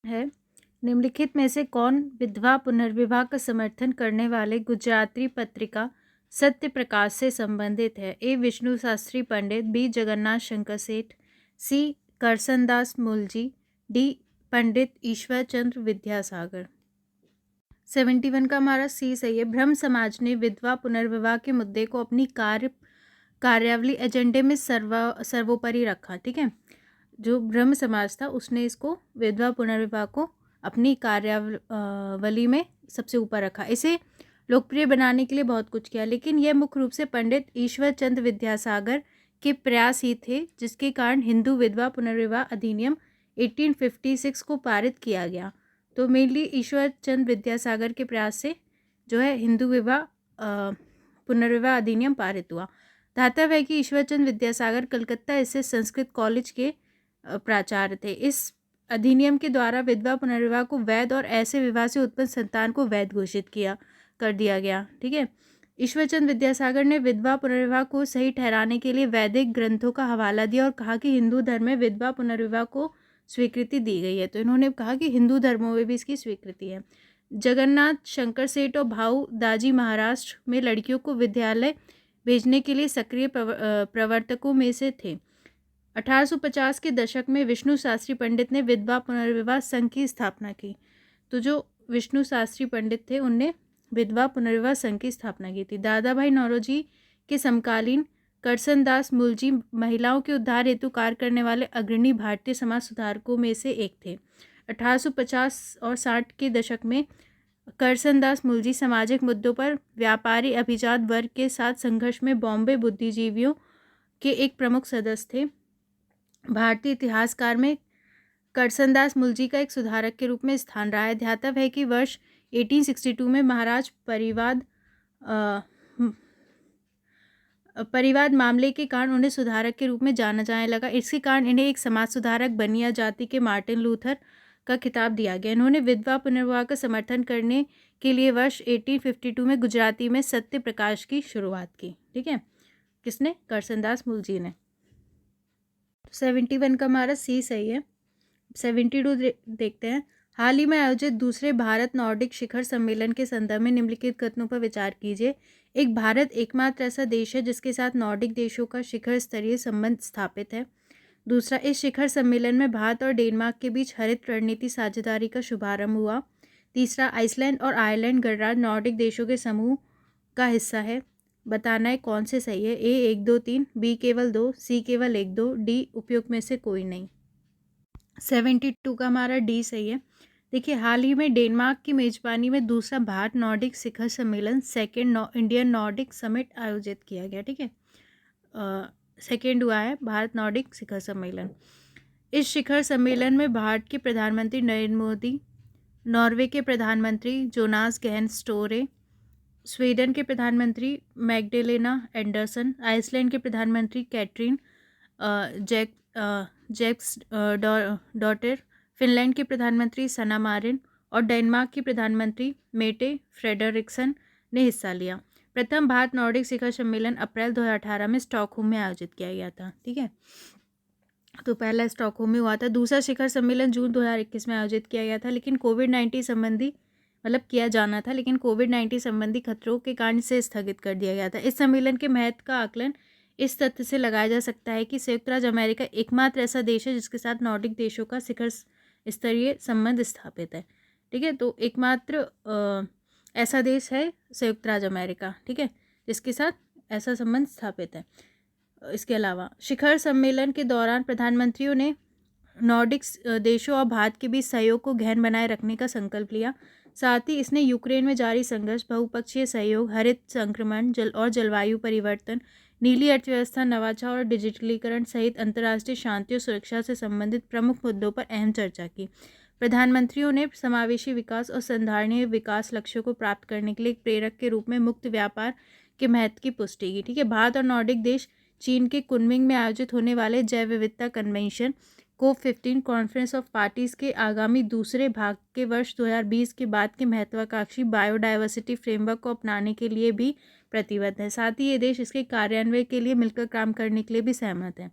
है, निम्नलिखित में से कौन विधवा पुनर्विवाह का समर्थन करने वाले गुजराती पत्रिका सत्य प्रकाश से संबंधित है? ए विष्णु शास्त्री पंडित, बी जगन्नाथ शंकर सेठ, सी करसनदास मुलजी, डी पंडित ईश्वर चंद्र विद्यासागर। 71 का हमारा सी सही है। ब्रह्म समाज ने विधवा पुनर्विवाह के मुद्दे को अपनी कार्यावली एजेंडे में सर्वोपरि रखा। ठीक है, जो ब्रह्म समाज था उसने इसको विधवा पुनर्विवाह को अपनी कार्यावली में सबसे ऊपर रखा। इसे लोकप्रिय बनाने के लिए बहुत कुछ किया, लेकिन यह मुख्य रूप से पंडित ईश्वर चंद्र विद्यासागर के प्रयास ही थे, जिसके कारण हिंदू विधवा पुनर्विवाह अधिनियम 1856 को पारित किया गया। तो मेनली ईश्वर चंद्र विद्यासागर के प्रयास से जो है हिंदू विवाह पुनर्विवाह अधिनियम पारित हुआ। धातव है कि ईश्वर चंद्र विद्यासागर कलकत्ता स्थित संस्कृत कॉलेज के प्राचार्य थे। इस अधिनियम के द्वारा विधवा पुनर्विवाह को वैध और ऐसे विवाह से उत्पन्न संतान को वैध घोषित कर दिया गया। ठीक है, ईश्वरचंद्र विद्यासागर ने विधवा पुनर्विवाह को सही ठहराने के लिए वैदिक ग्रंथों का हवाला दिया और कहा कि हिंदू धर्म में विधवा पुनर्विवाह को स्वीकृति दी गई है। तो इन्होंने कहा कि हिंदू धर्मों में भी इसकी स्वीकृति है। जगन्नाथ शंकर सेठ और भाऊ दाजी महाराष्ट्र में लड़कियों को विद्यालय भेजने के लिए सक्रिय प्रवर्तकों में से थे। 1850 के दशक में विष्णु शास्त्री पंडित ने विधवा पुनर्विवाह संघ की स्थापना की। तो जो विष्णु शास्त्री पंडित थे उनने विधवा पुनर्विवाह संघ की स्थापना की थी। दादा भाई नौरोजी के समकालीन करसनदास मुलजी महिलाओं के उद्धार हेतु कार्य करने वाले अग्रणी भारतीय समाज सुधारकों में से एक थे। 1850 और 60 के दशक में करसनदास मुलजी सामाजिक मुद्दों पर व्यापारी अभिजात वर्ग के साथ संघर्ष में बॉम्बे बुद्धिजीवियों के एक प्रमुख सदस्य थे। भारतीय इतिहासकार में करसनदास मुलजी का एक सुधारक के रूप में स्थान रहा है। ध्यातव्य है कि वर्ष 1862 में महाराज परिवाद मामले के कारण उन्हें सुधारक के रूप में जाना जाने लगा। इसके कारण इन्हें एक समाज सुधारक बनिया जाति के मार्टिन लूथर का खिताब दिया गया। इन्होंने विधवा पुनर्विवाह का समर्थन करने के लिए वर्ष 1852 में गुजराती में सत्य प्रकाश की शुरुआत की। ठीक है, किसने? करसनदास मुलजी ने। 71 का हमारा सी सही है। 72 देखते हैं। हाल ही में आयोजित दूसरे भारत नॉर्डिक शिखर सम्मेलन के संदर्भ में निम्नलिखित कथनों पर विचार कीजिए। एक, भारत एकमात्र ऐसा देश है जिसके साथ नॉर्डिक देशों का शिखर स्तरीय संबंध स्थापित है। दूसरा, इस शिखर सम्मेलन में भारत और डेनमार्क के बीच हरित रणनीति साझेदारी का शुभारंभ हुआ। तीसरा, आइसलैंड और आयरलैंड गणराज्य नॉर्डिक देशों के समूह का हिस्सा है। बताना है कौन से सही है। ए 1, 2, 3, बी केवल 2, सी केवल 1, 2, डी उपयुक्त में से कोई नहीं। 72 का हमारा डी सही है। देखिए, हाल ही में डेनमार्क की मेजबानी में दूसरा भारत नॉर्डिक शिखर सम्मेलन सेकेंड इंडियन नॉर्डिक समिट आयोजित किया गया। ठीक है, सेकेंड हुआ है भारत नॉर्डिक शिखर सम्मेलन। इस शिखर सम्मेलन में भारत के प्रधानमंत्री नरेंद्र मोदी, नॉर्वे के प्रधानमंत्री जोनास गहन स्टोरे, स्वीडन के प्रधानमंत्री मैग्डेलेना एंडरसन, आइसलैंड के प्रधानमंत्री कैटरीन जैक्स डॉटर, फिनलैंड के प्रधानमंत्री सना मारिन और डेनमार्क की प्रधानमंत्री मेटे फ्रेडरिक्सन ने हिस्सा लिया। प्रथम भारत नॉर्डिक शिखर सम्मेलन अप्रैल 2018 में स्टॉकहोम में आयोजित किया गया था। ठीक है, तो पहला स्टॉकहोम में हुआ था। दूसरा शिखर सम्मेलन जून 2021 में आयोजित किया गया था, लेकिन कोविड-19 संबंधी मतलब किया जाना था, लेकिन कोविड-19 संबंधी खतरों के कारण इसे स्थगित कर दिया गया था। इस सम्मेलन के महत्व का आकलन इस तथ्य से लगाया जा सकता है कि संयुक्त राज्य अमेरिका एकमात्र ऐसा देश है जिसके साथ नॉर्डिक देशों का शिखर स्तरीय संबंध स्थापित है। ठीक है, तो एकमात्र ऐसा देश है संयुक्त राज्य अमेरिका, ठीक है, जिसके साथ ऐसा संबंध स्थापित है। इसके अलावा शिखर सम्मेलन के दौरान प्रधानमंत्रियों ने नॉर्डिक देशों और भारत के बीच सहयोग को गहन बनाए रखने का संकल्प लिया। साथ ही इसने यूक्रेन में जारी संघर्ष, बहुपक्षीय सहयोग, हरित संक्रमण, जलवायु परिवर्तन, नीली अर्थव्यवस्था, नवाचार और डिजिटलीकरण सहित अंतर्राष्ट्रीय शांति और सुरक्षा से संबंधित प्रमुख मुद्दों पर अहम चर्चा की। प्रधानमंत्रियों ने समावेशी विकास और संधारणीय विकास लक्ष्यों को प्राप्त करने के लिए एक प्रेरक के रूप में मुक्त व्यापार के महत्व की पुष्टि की। ठीक है, भारत और नॉर्डिक देश चीन के कुनमिंग में आयोजित होने वाले जैव विविधता convention COP15 conference of parties के आगामी दूसरे भाग के वर्ष 2020 के बाद के महत्वाकांक्षी बायोडायवर्सिटी फ्रेमवर्क को अपनाने के लिए भी प्रतिबद्ध है। साथ ही ये देश इसके कार्यान्वयन के लिए मिलकर काम करने के लिए भी सहमत है।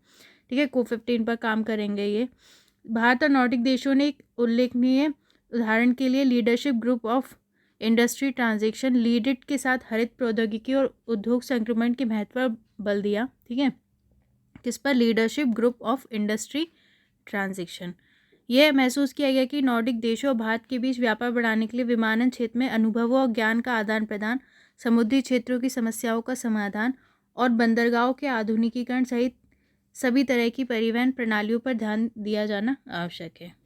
ठीक है, COP15 पर काम करेंगे ये। भारत और नॉर्डिक देशों ने एक उल्लेखनीय उदाहरण के लिए leadership group of industry transition LeadIT के साथ हरित प्रौद्योगिकी और उद्योग संक्रमण के महत्व पर बल दिया। ठीक है, जिस पर leadership group of industry transition यह महसूस किया गया कि नॉर्डिक देशों और भारत के बीच व्यापार बढ़ाने के लिए विमानन क्षेत्र में अनुभवों और ज्ञान का आदान प्रदान, समुद्री क्षेत्रों की समस्याओं का समाधान और बंदरगाहों के आधुनिकीकरण सहित सभी तरह की परिवहन प्रणालियों पर ध्यान दिया जाना आवश्यक है।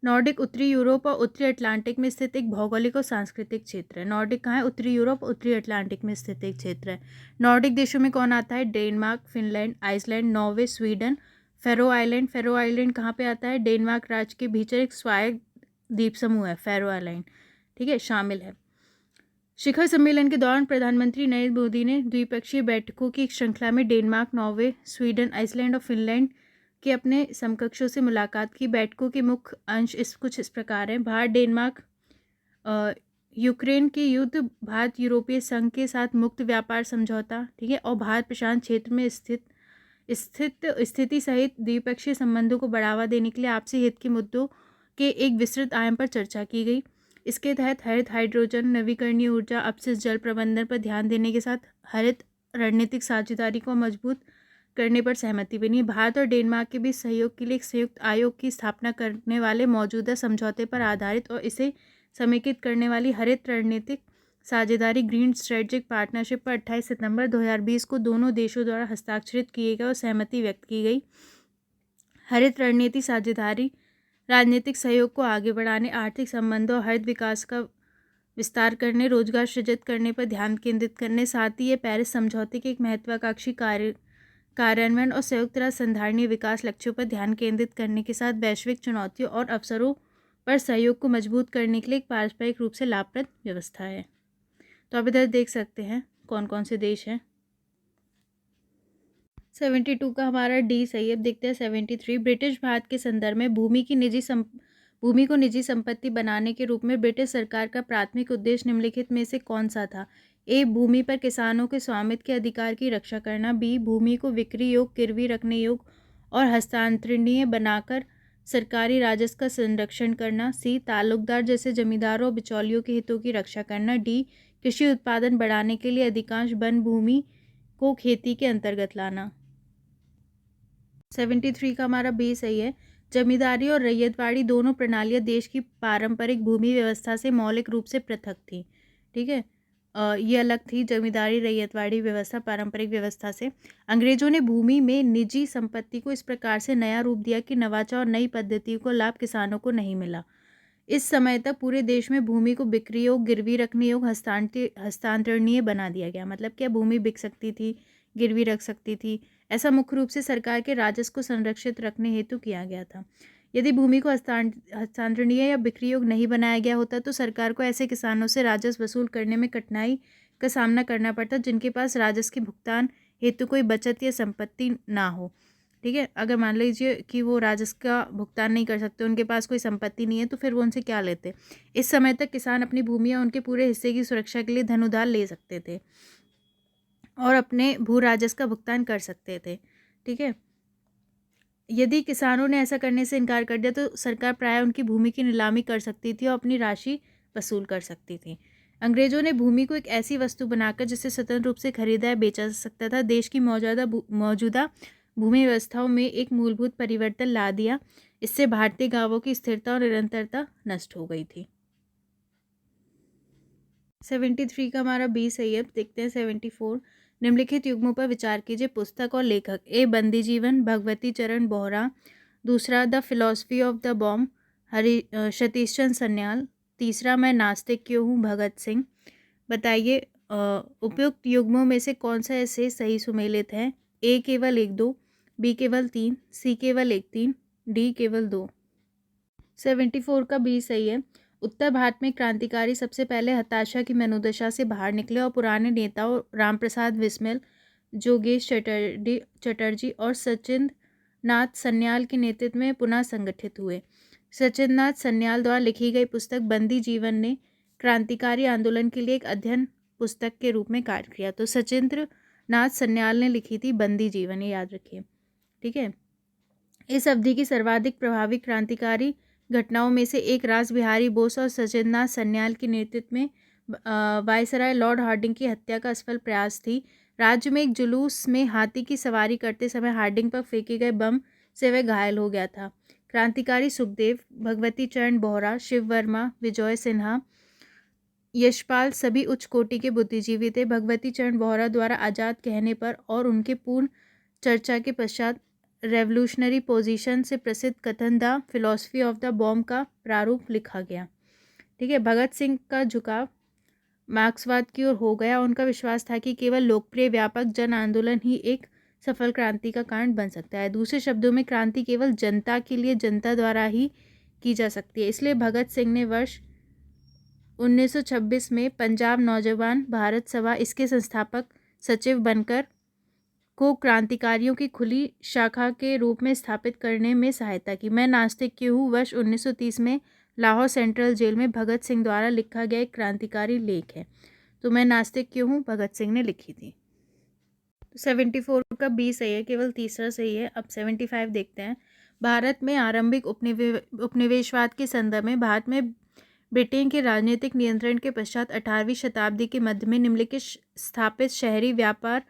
नॉर्डिक उत्तरी यूरोप और उत्तरी अटलांटिक में स्थित एक भौगोलिक और सांस्कृतिक क्षेत्र है। नॉर्डिक कहाँ है? उत्तरी यूरोप, उत्तरी अटलांटिक में स्थित एक क्षेत्र है। नॉर्डिक देशों में कौन आता है? Denmark, Finland, Iceland, Norway, Sweden, Faroe island. Faroe island कहाँ पे आता है? डेनमार्क राज्य के भीतर एक स्वायत्त द्वीप समूह है फेरो आइलैंड, ठीक है, शामिल है। शिखर सम्मेलन के दौरान प्रधानमंत्री नरेंद्र मोदी ने द्विपक्षीय बैठकों की एक श्रृंखला में डेनमार्क, नॉर्वे, स्वीडन, आइसलैंड और फिनलैंड के अपने समकक्षों से मुलाकात की। बैठकों के मुख्य अंश कुछ इस प्रकार हैं। भारत डेनमार्क यूक्रेन के युद्ध, भारत यूरोपीय संघ के साथ मुक्त व्यापार समझौता, ठीक है, और भारत प्रशांत क्षेत्र में स्थिति सहित द्विपक्षीय संबंधों को बढ़ावा देने के लिए आपसी हित के मुद्दों के एक विस्तृत आयाम पर चर्चा की गई। इसके तहत हरित हाइड्रोजन, नवीकरणीय ऊर्जा, अपशिष्ट जल प्रबंधन पर ध्यान देने के साथ हरित रणनीतिक साझेदारी को मजबूत करने पर सहमति बनी। भारत और डेनमार्क के बीच सहयोग के लिए एक संयुक्त आयोग की स्थापना करने वाले मौजूदा समझौते पर आधारित और इसे समेकित करने वाली हरित रणनीतिक साझेदारी ग्रीन स्ट्रेटेजिक पार्टनरशिप पर 28 सितंबर 2020 को दोनों देशों द्वारा हस्ताक्षरित किए गए और सहमति व्यक्त की गई। हरित रणनीति साझेदारी राजनीतिक सहयोग को आगे बढ़ाने, आर्थिक संबंधों और हरित विकास का विस्तार करने, रोजगार सृजित करने पर ध्यान केंद्रित करने, साथ ही ये पेरिस समझौते के एक महत्वाकांक्षी कार्यान्वयन और संयुक्त राष्ट्र संधारणीय विकास लक्ष्यों पर ध्यान केंद्रित करने के साथ वैश्विक चुनौतियों और अवसरों पर सहयोग को मजबूत करने के लिए एक पारस्परिक रूप से लाभप्रद व्यवस्था है। तो आप इधर देख सकते हैं कौन कौन से देश हैं। 72 का हमारा डी सही है। अब देखते हैं 73। ब्रिटिश भारत के संदर्भ में भूमि को निजी संपत्ति बनाने के रूप में ब्रिटिश सरकार का प्राथमिक उद्देश्य निम्नलिखित में से कौन सा था? ए, भूमि पर किसानों के स्वामित्व के अधिकार की रक्षा करना। बी, भूमि को बिक्री योग्य, गिरवी रखने योग्य और हस्तांतरणीय बनाकर सरकारी राजस्व का संरक्षण करना। सी, ताल्लुकदार जैसे जमींदारों और बिचौलियों के हितों की रक्षा करना। डी, कृषि उत्पादन बढ़ाने के लिए अधिकांश वन भूमि को खेती के अंतर्गत लाना। 73 का हमारा बी सही है। जमींदारी और रैयतवाड़ी दोनों प्रणालियां देश की पारंपरिक भूमि व्यवस्था से मौलिक रूप से पृथक थी। ठीक है, ये अलग थी जमींदारी रैयतवाड़ी व्यवस्था पारंपरिक व्यवस्था से। अंग्रेजों ने भूमि में निजी संपत्ति को इस प्रकार से नया रूप दिया कि नवाचार और नई पद्धतियों को लाभ किसानों को नहीं मिला। इस समय तक पूरे देश में भूमि को बिक्री योग्य, गिरवी रखने योग्य, हस्तांतरणीय बना दिया गया। मतलब क्या भूमि बिक सकती थी, गिरवी रख सकती थी। ऐसा मुख्य रूप से सरकार के राजस्व को संरक्षित रखने हेतु किया गया था। यदि भूमि को हस्तांतरणीय या बिक्री योग्य नहीं बनाया गया होता तो सरकार को ऐसे किसानों से राजस्व वसूल करने में कठिनाई का सामना करना पड़ता जिनके पास राजस्व के भुगतान हेतु कोई बचत या संपत्ति ना हो। ठीक है, अगर मान लीजिए कि वो राजस्व का भुगतान नहीं कर सकते, उनके पास कोई संपत्ति नहीं है, तो फिर वो उनसे क्या लेते? इस समय तक किसान अपनी भूमि या उनके पूरे हिस्से की सुरक्षा के लिए धन उधार ले सकते थे और अपने भू राजस्व का भुगतान कर सकते थे। ठीक है, यदि किसानों ने ऐसा करने से इनकार कर दिया तो सरकार प्रायः उनकी भूमि की नीलामी कर सकती थी और अपनी राशि वसूल कर सकती थी। अंग्रेजों ने भूमि को एक ऐसी वस्तु बनाकर जिसे स्वतंत्र रूप से खरीदा या बेचा जा सकता था, देश की मौजूदा भूमि व्यवस्थाओं में एक मूलभूत परिवर्तन ला दिया। इससे भारतीय गांवों की स्थिरता और निरंतरता नष्ट हो गई थी। 73 का हमारा बी सही है। देखते हैं 74। निम्नलिखित युग्मों पर विचार कीजिए। पुस्तक और लेखक। ए बंदी जीवन, भगवती चरण बोहरा। दूसरा the philosophy of the bomb, Satish Chandra Sanyal. तीसरा मैं नास्तिक क्यों हूँ, भगत सिंह। बताइए उपयुक्त युग्मों में से कौन सा ऐसे सही सुमेलित है। ए केवल 1-2, बी केवल 3, सी केवल 1-3, डी केवल 2। 74 का बी सही है। उत्तर भारत में क्रांतिकारी सबसे पहले हताशा की मनोदशा से बाहर निकले और पुराने नेताओं रामप्रसाद बिस्मिल, जोगेश चटर्जी और सचिंद्र नाथ सन्याल के नेतृत्व में पुनः संगठित हुए। सचिंद्र नाथ सन्याल द्वारा लिखी गई पुस्तक बंदी जीवन ने क्रांतिकारी आंदोलन के लिए एक अध्ययन पुस्तक के रूप में कार्य किया। तो सचिंद्र नाथ सन्याल ने लिखी थी बंदी जीवन, ये याद रखिए। ठीक है। इस अवधि की सर्वाधिक प्रभावी क्रांतिकारी घटनाओं में से एक रास बिहारी बोस और सचिंद्रनाथ सन्याल के नेतृत्व में वायसराय लॉर्ड हार्डिंग की हत्या का असफल प्रयास थी। राज्य में एक जुलूस में हाथी की सवारी करते समय हार्डिंग पर फेंके गए बम से वह घायल हो गया था। क्रांतिकारी सुखदेव, भगवती चरण बोहरा, शिव वर्मा, विजय सिन्हा, यशपाल सभी उच्च कोटि के बुद्धिजीवी थे। भगवती चरण बोहरा द्वारा आज़ाद कहने पर और उनके पूर्ण चर्चा के पश्चात रेवोल्यूशनरी पोजीशन से प्रसिद्ध कथन the philosophy of the bomb का प्रारूप लिखा गया। ठीक है। भगत सिंह का झुकाव मार्क्सवाद की ओर हो गया। उनका विश्वास था कि केवल लोकप्रिय व्यापक जन आंदोलन ही एक सफल क्रांति का कारण बन सकता है। दूसरे शब्दों में क्रांति केवल जनता के लिए जनता द्वारा ही की जा सकती है। इसलिए भगत सिंह ने वर्ष 1926 में पंजाब नौजवान भारत सभा, इसके संस्थापक सचिव बनकर को क्रांतिकारियों की खुली शाखा के रूप में स्थापित करने में सहायता की। मैं नास्तिक क्यों हूँ वर्ष 1930 में लाहौर सेंट्रल जेल में भगत सिंह द्वारा लिखा गया एक क्रांतिकारी लेख है। तो मैं नास्तिक क्यों हूँ भगत सिंह ने लिखी थी। 74 का बी सही है, केवल तीसरा सही है। अब 75 देखते हैं। भारत में आरंभिक उपनिवेशवाद के संदर्भ में भारत में ब्रिटेन के राजनीतिक नियंत्रण के पश्चात 18वीं शताब्दी के मध्य में निम्नलिखित स्थापित शहरी व्यापार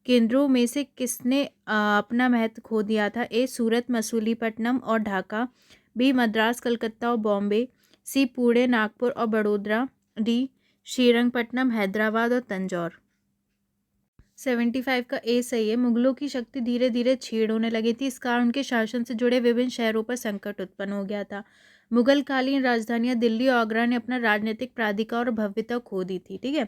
केंद्रों में से किसने अपना महत्व खो दिया था। ए सूरत, मसूलीपट्टनम और ढाका। बी मद्रास, कलकत्ता और बॉम्बे। सी पुणे, नागपुर और बड़ोदरा। डी श्रीरंगपट्टनम, हैदराबाद और तंजौर। 75 का ए सही है। मुगलों की शक्ति धीरे धीरे क्षीण होने लगी थी। इस कारण उनके शासन से जुड़े विभिन्न शहरों पर संकट उत्पन्न हो गया था। मुगलकालीन राजधानियां दिल्ली और आगरा ने अपना राजनीतिक प्राधिकार और भव्यता खो दी थी। ठीक है।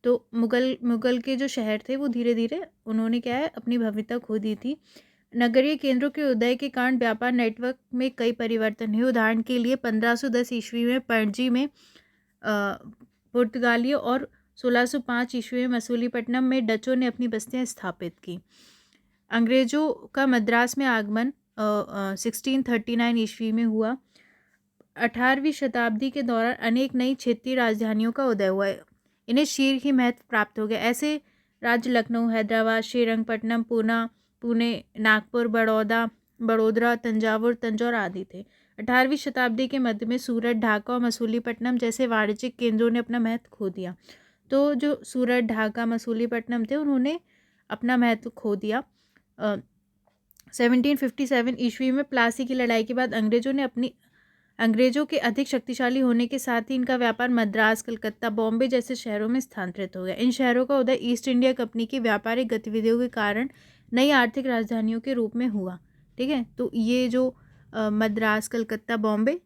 तो मुगल के जो शहर थे वो धीरे धीरे उन्होंने क्या है अपनी भव्यता खो दी थी। नगरीय केंद्रों के उदय के कारण व्यापार नेटवर्क में कई परिवर्तन हुए। उदाहरण के लिए 1510 ईस्वी में पणजी में पुर्तगालियों और 1605 ईस्वी में मसूलीपट्टनम में डचों ने अपनी बस्तियां स्थापित की। अंग्रेजों का मद्रास में आगमन 1639 ईस्वी में हुआ। 18वीं शताब्दी के दौरान अनेक नई क्षेत्रीय राजधानियों का उदय हुआ। इन्हें शीघ्र ही महत्व प्राप्त हो गया। ऐसे राज्य लखनऊ, हैदराबाद, श्रीरंगपट्टनम, पुणे, नागपुर, बड़ोदरा, तंजौर आदि थे। 18वीं शताब्दी के मध्य में सूरत, ढाका और मसूलीपट्टनम जैसे वाणिज्यिक केंद्रों ने अपना महत्व खो दिया। तो जो सूरत, ढाका, मसूलीपट्टनम थे उन्होंने अपना महत्व खो दिया। 1757 ईस्वी में प्लासी की लड़ाई के बाद अंग्रेजों के अधिक शक्तिशाली होने के साथ ही इनका व्यापार मद्रास, कलकत्ता, बॉम्बे जैसे शहरों में स्थानांतरित हो गया। इन शहरों का उदय ईस्ट इंडिया कंपनी की व्यापारिक गतिविधियों के कारण नई आर्थिक राजधानियों के रूप में हुआ। ठीक है। तो ये जो मद्रास, कलकत्ता, बॉम्बे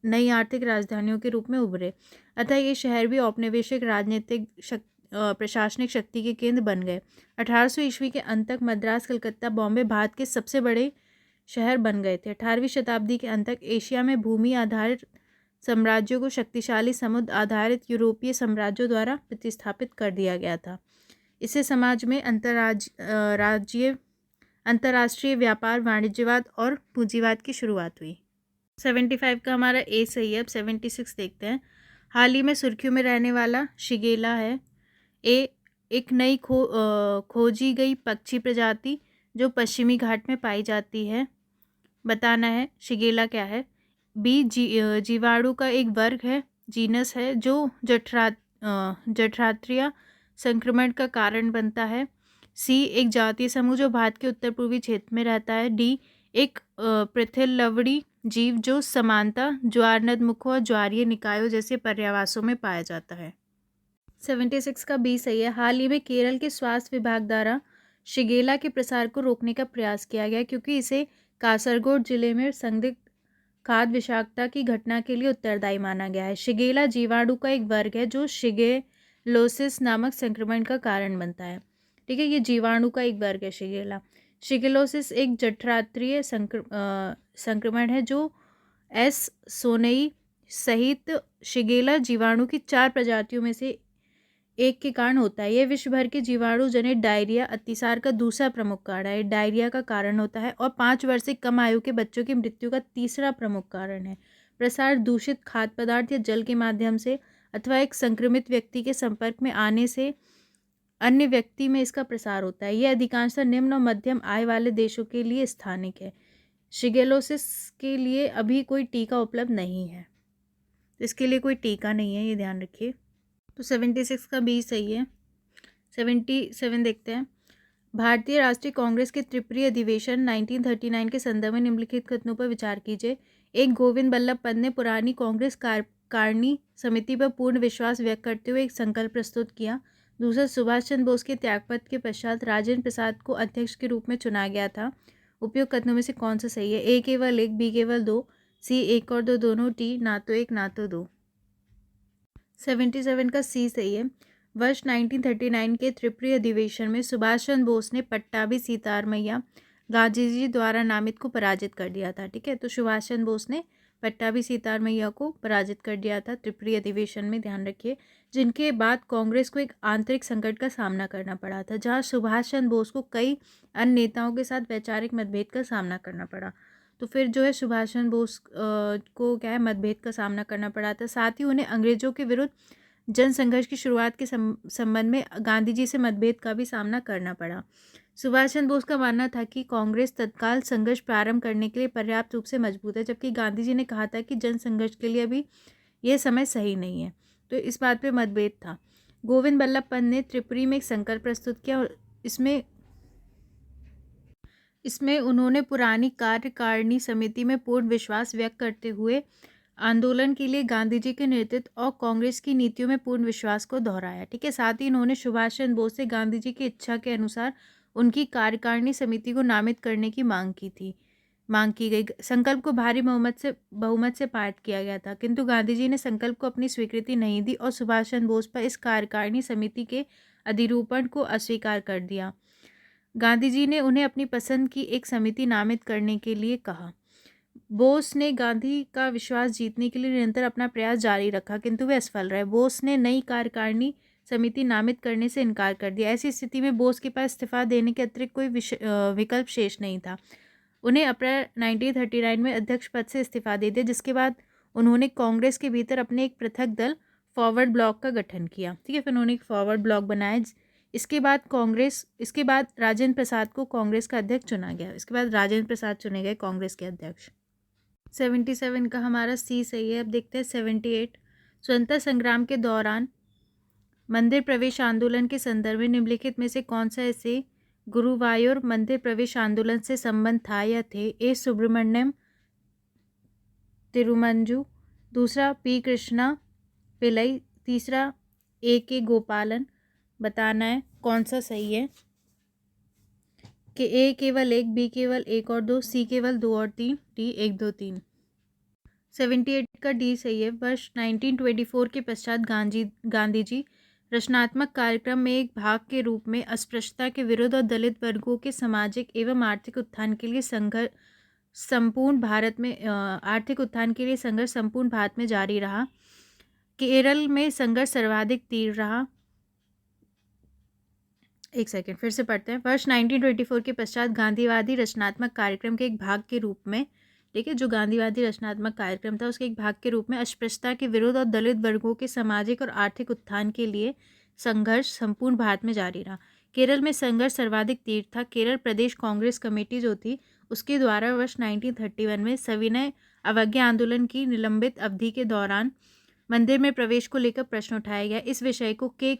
नई आर्थिक राजधानियों के रूप में उभरे। अतः ये शहर भी औपनिवेशिक राजनीतिक प्रशासनिक शक्ति के केंद्र बन गए। 1800 ईस्वी के अंत तक मद्रास, कलकत्ता, बॉम्बे भारत के सबसे बड़े शहर बन गए थे। 18वीं शताब्दी के अंत तक एशिया में भूमि आधारित साम्राज्यों को शक्तिशाली समुद्र आधारित यूरोपीय साम्राज्यों द्वारा प्रतिस्थापित कर दिया गया था। इससे समाज में अंतर्राष्ट्रीय व्यापार, वाणिज्यवाद और पूंजीवाद की शुरुआत हुई। 75 का हमारा ए सही है। अब 76 देखते हैं। हाल ही में सुर्खियों में रहने वाला शिगेला है। ए एक नई खोजी गई पक्षी प्रजाति जो पश्चिमी घाट में पाई जाती है। बताना है शिगेला क्या है। बी, जीवाणु का एक वर्ग है, जीनस है, जो जठरांत्रिय संक्रमण का कारण बनता है। सी, एक जातीय समूह जो भारत के उत्तर पूर्वी क्षेत्र में रहता है। डी, एक पृथ्वीलवड़ी जीव जो समानता ज्वारनदमुखों और ज्वारीय निकायों जैसे पर्यावासों में पाया जाता है। 76 का बी सही है। हाल ही में केरल के स्वास्थ्य विभाग द्वारा शिगेला के प्रसार को रोकने का प्रयास किया गया क्योंकि इसे कासरगोड जिले में संदिग्ध खाद्य विषाक्तता की घटना के लिए उत्तरदायी माना गया है। शिगेला जीवाणु का एक वर्ग है जो शिगेलोसिस नामक संक्रमण का कारण बनता है। ठीक है, ये जीवाणु का एक वर्ग है शिगेला। शिगेलोसिस एक जठरांत्रिय संक्रमण है जो एस सोनेई सहित शिगेला जीवाणु की 4 प्रजातियों में से एक के कारण होता है। यह विश्व भर के जीवाणु जनित डायरिया अतिसार का दूसरा प्रमुख कारण है। डायरिया का कारण होता है और 5 वर्ष से कम आयु के बच्चों की मृत्यु का तीसरा प्रमुख कारण है। प्रसार दूषित खाद्य पदार्थ या जल के माध्यम से अथवा एक संक्रमित व्यक्ति के संपर्क में आने से अन्य व्यक्ति में इसका प्रसार होता है। यह अधिकांशतः निम्न और मध्यम आय वाले देशों के लिए स्थानिक है। शिगेलोसिस के लिए अभी कोई टीका उपलब्ध नहीं है, इसके लिए कोई टीका नहीं है, ये ध्यान रखिए। तो 76 का बी सही है। 77 देखते हैं। भारतीय राष्ट्रीय कांग्रेस के त्रिपुरी अधिवेशन 1939 के संदर्भ में निम्नलिखित कथनों पर विचार कीजिए। एक, गोविंद बल्लभ पंत ने पुरानी कांग्रेस कारणी समिति पर पूर्ण विश्वास व्यक्त करते हुए एक संकल्प प्रस्तुत किया। दूसरा, सुभाष चंद्र बोस के त्यागपत्र के पश्चात राजेंद्र प्रसाद को अध्यक्ष के रूप में चुना गया था। उपयुक्त कथनों में से कौन सा सही है? ए केवल एक, बी केवल दो, सी एक और दो दोनों, टी ना तो एक ना तो दो। 77 का सी सही है। वर्ष 1939 के त्रिपुरी अधिवेशन में सुभाष चंद्र बोस ने पट्टाभी सीतारमैया गांधी जी द्वारा नामित को पराजित कर दिया था। ठीक है, तो सुभाष चंद्र बोस ने पट्टाभी सीतारमैया को पराजित कर दिया था त्रिपुरी अधिवेशन में, ध्यान रखिए। जिनके बाद कांग्रेस को एक आंतरिक संकट का सामना करना पड़ा था, जहां सुभाष चंद्र बोस को कई अन्य नेताओं के साथ वैचारिक मतभेद का सामना करना पड़ा। तो फिर जो है सुभाष चंद्र बोस को क्या है, मतभेद का सामना करना पड़ा था। साथ ही उन्हें अंग्रेजों के विरुद्ध जन संघर्ष की शुरुआत के संबंध में गांधी जी से मतभेद का भी सामना करना पड़ा। सुभाष चंद्र बोस का मानना था कि कांग्रेस तत्काल संघर्ष प्रारंभ करने के लिए पर्याप्त रूप से मजबूत है, जबकि गांधी जी ने कहा था कि जन संघर्ष के लिए अभी यह समय सही नहीं है। तो इस बात पे मतभेद था। गोविंद बल्लभ पंत ने त्रिपुरी में एक संकल्प प्रस्तुत किया और इसमें उन्होंने पुरानी कार्यकारिणी समिति में पूर्ण विश्वास व्यक्त करते हुए आंदोलन के लिए गांधी जी के नेतृत्व और कांग्रेस की नीतियों में पूर्ण विश्वास को दोहराया। ठीक है, साथ ही इन्होंने सुभाष चंद्र बोस से गांधी जी की इच्छा के अनुसार उनकी कार्यकारिणी समिति को नामित करने की मांग की गई। संकल्प को भारी बहुमत से पारित किया गया था, किंतु गांधी जी ने संकल्प को अपनी स्वीकृति नहीं दी और सुभाष चंद्र बोस पर इस कार्यकारिणी समिति के अधिरूपण को अस्वीकार कर दिया। गांधी जी ने उन्हें अपनी पसंद की एक समिति नामित करने के लिए कहा। बोस ने गांधी का विश्वास जीतने के लिए निरंतर अपना प्रयास जारी रखा, किंतु वे असफल रहे। बोस ने नई कार्यकारिणी समिति नामित करने से इनकार कर दिया। ऐसी स्थिति में बोस के पास इस्तीफा देने के अतिरिक्त कोई विकल्प शेष नहीं था। उन्हें अप्रैल 1939 में अध्यक्ष पद से इस्तीफा दे दिया, जिसके बाद उन्होंने कांग्रेस के भीतर अपने एक पृथक दल फॉरवर्ड ब्लॉक का गठन किया। ठीक है, फिर उन्होंने एक फॉरवर्ड ब्लॉक बनाया। इसके बाद राजेंद्र प्रसाद को कांग्रेस का अध्यक्ष चुना गया। इसके बाद राजेंद्र प्रसाद चुने गए कांग्रेस के अध्यक्ष। 77 का हमारा सी सही है। अब देखते हैं 78। स्वतंत्रता संग्राम के दौरान मंदिर प्रवेश आंदोलन के संदर्भ में निम्नलिखित में से कौन सा ऐसे गुरुवायूर मंदिर प्रवेश आंदोलन से संबंध था या थे? ए सुब्रमण्यम तिरुमंजू, दूसरा पी कृष्णा पिल्लई, तीसरा ए के गोपालन। बताना है कौन सा सही है कि ए केवल एक, बी केवल एक और दो, सी केवल दो और तीन, डी 1 2 3। 78 का डी सही है। वर्ष 1924 के पश्चात गांधी जी रचनात्मक कार्यक्रम में एक भाग के रूप में अस्पृश्यता के विरुद्ध और दलित वर्गों के सामाजिक एवं आर्थिक उत्थान के लिए संघर्ष संपूर्ण भारत में जारी रहा। केरल में संघर्ष सर्वाधिक तीव्र रहा। एक सेकेंड फिर से पढ़ते हैं। वर्ष 1924 के पश्चात गांधीवादी रचनात्मक कार्यक्रम के एक भाग के रूप में, ठीक है, जो गांधीवादी रचनात्मक कार्यक्रम था उसके एक भाग के रूप में अस्पृश्यता के विरुद्ध और दलित वर्गों के सामाजिक और आर्थिक उत्थान के लिए संघर्ष संपूर्ण भारत में जारी रहा। केरल में संघर्ष सर्वाधिक तीव्र था। केरल प्रदेश कांग्रेस कमेटी जो थी उसके द्वारा वर्ष 1931 में सविनय अवज्ञा आंदोलन की निलंबित अवधि के दौरान मंदिर में प्रवेश को लेकर प्रश्न उठाया गया। इस विषय को के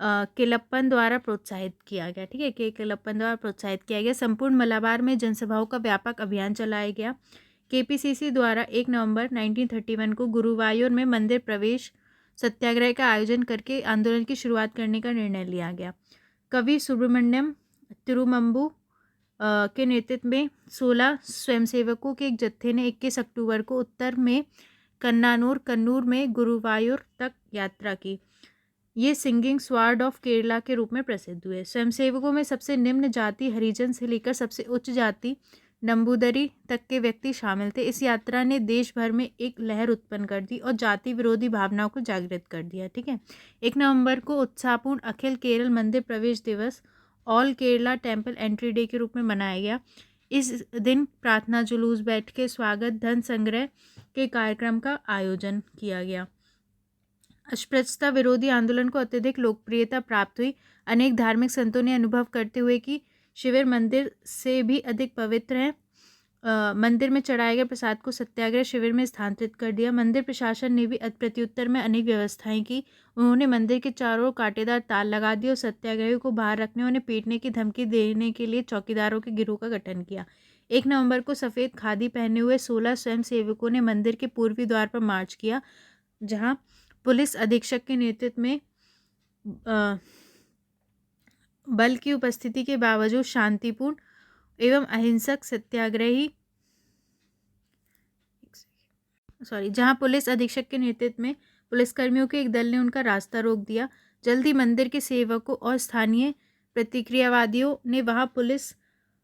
केलप्पन द्वारा प्रोत्साहित किया गया। ठीक है, के केलप्पन द्वारा प्रोत्साहित किया गया। संपूर्ण मलाबार में जनसभाओं का व्यापक अभियान चलाया गया। केपीसीसी द्वारा 1 नवंबर 1931 को गुरुवायूर में मंदिर प्रवेश सत्याग्रह का आयोजन करके आंदोलन की शुरुआत करने का निर्णय लिया गया। कवि सुब्रमण्यम तिरुमंबु के नेतृत्व में 16 स्वयंसेवकों के एक जत्थे ने 21 अक्टूबर को उत्तर में कन्नूर में गुरुवायूर तक यात्रा की। ये सिंगिंग स्वार्ड ऑफ केरला के रूप में प्रसिद्ध हुए। स्वयंसेवकों में सबसे निम्न जाति हरिजन से लेकर सबसे उच्च जाति नंबूदरी तक के व्यक्ति शामिल थे। इस यात्रा ने देश भर में एक लहर उत्पन्न कर दी और जाति विरोधी भावनाओं को जागृत कर दिया। ठीक है, 1 नवंबर को उत्साहपूर्ण अखिल केरल मंदिर प्रवेश दिवस all Kerala temple entry day के रूप में मनाया गया। इस दिन प्रार्थना जुलूस, बैठकें, स्वागत, धन संग्रह के कार्यक्रम का आयोजन किया गया। अस्पृश्यता विरोधी आंदोलन को अत्यधिक लोकप्रियता प्राप्त हुई। अनेक धार्मिक संतों ने अनुभव करते हुए कि शिविर मंदिर से भी अधिक पवित्र है, मंदिर में चढ़ाए गए प्रसाद को सत्याग्रह शिविर में स्थानांतरित कर दिया। मंदिर प्रशासन ने भी प्रत्युत्तर में अनेक व्यवस्थाएं की। उन्होंने मंदिर के चारों ओर कांटेदार ताल लगा दिए और सत्याग्रहियों को बाहर रखने, उन्हें पीटने की धमकी देने के लिए चौकीदारों के गिरोह का गठन किया। 1 नवंबर को सफ़ेद खादी पहने हुए 16 स्वयंसेवकों ने मंदिर के पूर्वी द्वार पर मार्च किया, जहां पुलिस अधीक्षक के नेतृत्व में बल की उपस्थिति के बावजूद शांतिपूर्ण एवं अहिंसक सत्याग्रही जहां पुलिस अधीक्षक के नेतृत्व में पुलिसकर्मियों के एक दल ने उनका रास्ता रोक दिया। जल्द ही मंदिर के सेवकों और स्थानीय प्रतिक्रियावादियों ने वहां पुलिस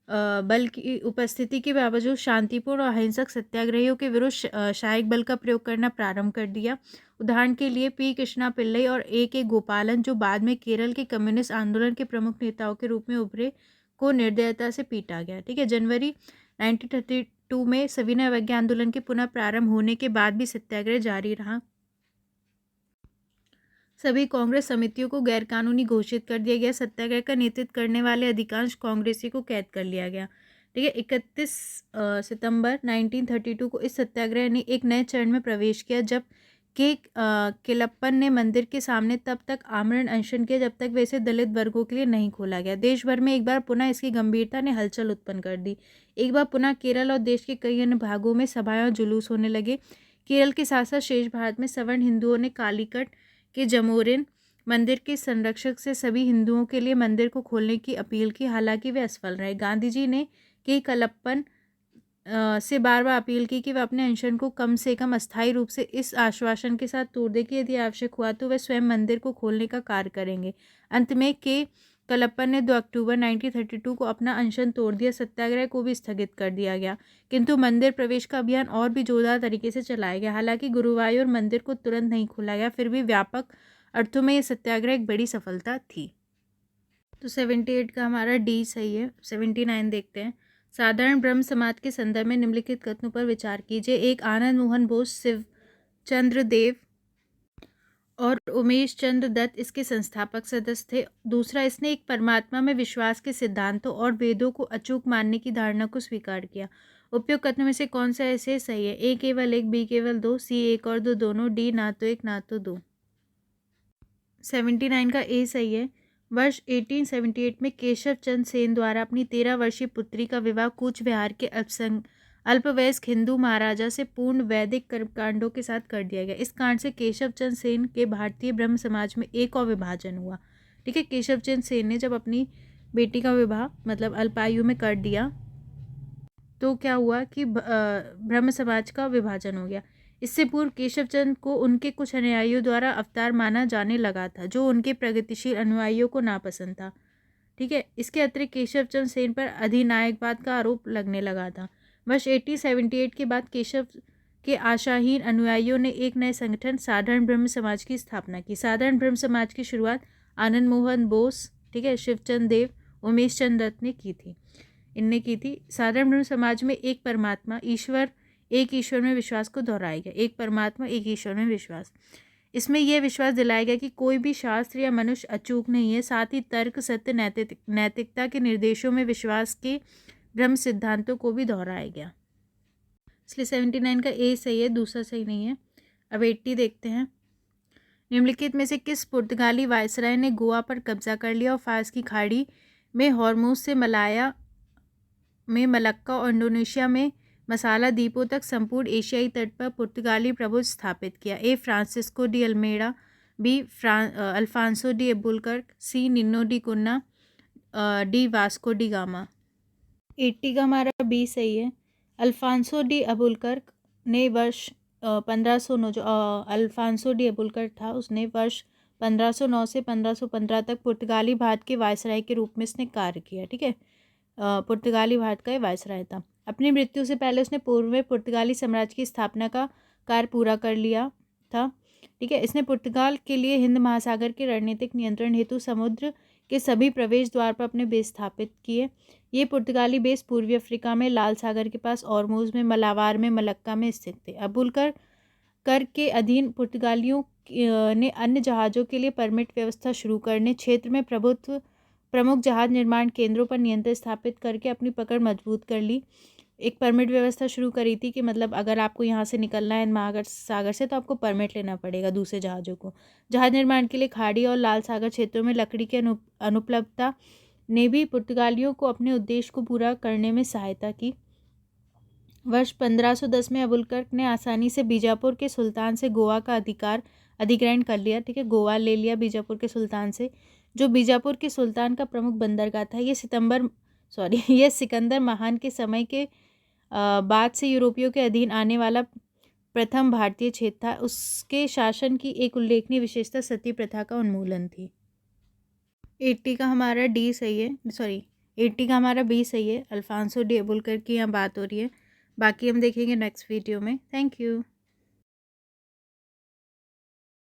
बल की उपस्थिति के बावजूद शांतिपूर्ण और अहिंसक सत्याग्रहियों के विरुद्ध सहायक बल का प्रयोग करना प्रारंभ कर दिया। उदाहरण के लिए पी कृष्णा पिल्लई और ए गोपालन, जो बाद में केरल के कम्युनिस्ट आंदोलन के प्रमुख नेताओं के रूप में उभरे, को निर्दयता से पीटा गया। ठीक है, जनवरी 1932 में सविनय अवज्ञा आंदोलन के पुनः प्रारंभ होने के बाद भी सत्याग्रह जारी रहा। सभी कांग्रेस समितियों को गैरकानूनी घोषित कर दिया गया। सत्याग्रह का नेतृत्व करने वाले अधिकांश कांग्रेसी को कैद कर लिया गया। ठीक है, 31 सितंबर 1932 को इस सत्याग्रह ने एक नए चरण में प्रवेश किया, जब के केलप्पन ने मंदिर के सामने तब तक आमरण अनशन किया जब तक वैसे दलित वर्गों के लिए नहीं खोला गया। देश भर में एक बार पुनः इसकी गंभीरता ने हलचल उत्पन्न कर दी। एक बार पुनः केरल और देश के कई अन्य भागों में सभाएं और जुलूस होने लगे। केरल के साथ साथ शेष भारत में सवर्ण हिंदुओं ने कालीकट के जमोरिन मंदिर के संरक्षक से सभी हिंदुओं के लिए मंदिर को खोलने की अपील की, हालांकि वे असफल रहे। गांधी जी ने के केलप्पन से बार बार अपील की कि वह अपने अनशन को कम से कम अस्थायी रूप से इस आश्वासन के साथ तोड़ दे कि यदि आवश्यक हुआ तो वे स्वयं मंदिर को खोलने का कार्य करेंगे। अंत में के केलप्पन ने 2 अक्टूबर 1932 को अपना अनशन तोड़ दिया। सत्याग्रह को भी स्थगित कर दिया गया, किंतु मंदिर प्रवेश का अभियान और भी जोरदार तरीके से चलाया गया। हालांकि गुरुवायूर मंदिर को तुरंत नहीं खोला गया, फिर भी व्यापक अर्थों में यह सत्याग्रह एक बड़ी सफलता थी। तो 78 का हमारा डी सही है। 79 देखते हैं। साधारण ब्रह्म समाज के संदर्भ में निम्नलिखित कथनों पर विचार कीजिए। एक, आनंद मोहन बोस शिवचंद्र देव और उमेश चंद्र दत्त इसके संस्थापक सदस्य थे। दूसरा, इसने एक परमात्मा में विश्वास के सिद्धांतों और वेदों को अचूक मानने की धारणा को स्वीकार किया। उपयुक्त कथनों में से कौन सा ऐसे सही है? ए केवल एक, बी केवल दो, सी एक और दो दोनों, डी ना तो एक ना तो दो। 79 का ए सही है। वर्ष 1878 में केशव चंद्र सेन द्वारा अपनी 13 वर्षीय पुत्री का विवाह कूच विहार के अल्पवयस्क हिंदू महाराजा से पूर्ण वैदिक कर्मकांडों के साथ कर दिया गया। इस कांड से केशव चंद्र सेन के भारतीय ब्रह्म समाज में एक और विभाजन हुआ। ठीक है, केशव चंद्र सेन ने जब अपनी बेटी का विवाह मतलब अल्पायु में कर दिया तो क्या हुआ कि ब्रह्म समाज का विभाजन हो गया। इससे पूर्व केशव चंद्र को उनके कुछ अनुयायियों द्वारा अवतार माना जाने लगा था, जो उनके प्रगतिशील अनुयायियों को नापसंद था। ठीक है, इसके अतिरिक्त केशव चंद्र सेन पर अधिनायकवाद का आरोप लगने लगा था। वर्ष 1878 के बाद केशव के आशाहीन अनुयायियों ने एक नए संगठन साधारण ब्रह्म समाज की स्थापना की। साधारण ब्रह्म समाज की शुरुआत आनंद मोहन बोस, ठीक है, शिवचंद्र देव, उमेश चंद्र दत्त ने की थी। साधारण ब्रह्म समाज में एक परमात्मा ईश्वर, एक ईश्वर में विश्वास को दोहराया गया। एक परमात्मा, एक ईश्वर में विश्वास। इसमें यह विश्वास दिलाया गया कि कोई भी शास्त्र या मनुष्य अचूक नहीं है। साथ ही तर्क, सत्य, नैतिकता के निर्देशों में विश्वास के ब्रह्म सिद्धांतों को भी दोहराया गया। इसलिए 79 का ए सही है, दूसरा सही नहीं है। अब 80 देखते हैं। निम्नलिखित में से किस पुर्तगाली वायसराय ने गोवा पर कब्जा कर लिया और फारस की खाड़ी में हॉर्मुज से मलाया में मलक्का और इंडोनेशिया में मसाला द्वीपों तक संपूर्ण एशियाई तट पर पुर्तगाली प्रभुत्व स्थापित किया? A Francisco de Almeida, B Alfonso de Albuquerque, C Nuno de Cunha, D Vasco de Gama. 80 का हमारा बी सही है। अल्फांसो डी अबुलकर्क ने वर्ष 1509 जो अल्फांसो डी अबुलकर्क था उसने वर्ष 1509 से 1515 तक पुर्तगाली भारत के वायसराय के रूप में इसने कार्य किया। ठीक है, पुर्तगाली भारत का वायसराय था। अपनी मृत्यु से पहले उसने पूर्व में पुर्तगाली साम्राज्य की स्थापना का कार्य पूरा कर लिया था। ठीक है, इसने पुर्तगाल के लिए हिंद महासागर के रणनीतिक नियंत्रण हेतु समुद्र के सभी प्रवेश द्वार पर अपने बेस स्थापित किए। ये पुर्तगाली बेस पूर्वी अफ्रीका में लाल सागर के पास हॉर्मुज में, मलाबार में, मलक्का में स्थित थे। अबुलकर कर के अधीन पुर्तगालियों ने अन्य जहाज़ों के लिए परमिट व्यवस्था शुरू करने, क्षेत्र में प्रमुख जहाज निर्माण केंद्रों पर नियंत्रण स्थापित करके अपनी पकड़ मजबूत कर ली। एक परमिट व्यवस्था शुरू करी थी कि मतलब अगर आपको यहाँ से निकलना है महासागर से तो आपको परमिट लेना पड़ेगा दूसरे जहाज़ों को। जहाज निर्माण के लिए खाड़ी और लाल सागर क्षेत्रों में लकड़ी की अनुपलब्धता ने भी पुर्तगालियों को अपने उद्देश्य को पूरा करने में सहायता की। वर्ष 1510 में अबुलकर्क ने आसानी से बीजापुर के सुल्तान से गोवा का अधिग्रहण कर लिया। ठीक है, गोवा ले लिया बीजापुर के सुल्तान से, जो बीजापुर के सुल्तान का प्रमुख बंदरगाह था। यह सिकंदर महान के समय के बाद से यूरोपियों के अधीन आने वाला प्रथम भारतीय क्षेत्र था। उसके शासन की एक उल्लेखनीय विशेषता सती प्रथा का उन्मूलन थी। 80 का हमारा डी सही है, 80 का हमारा बी सही है। अल्फांसो डी अबुलकर की यहाँ बात हो रही है। बाकी हम देखेंगे नेक्स्ट वीडियो में। Thank you.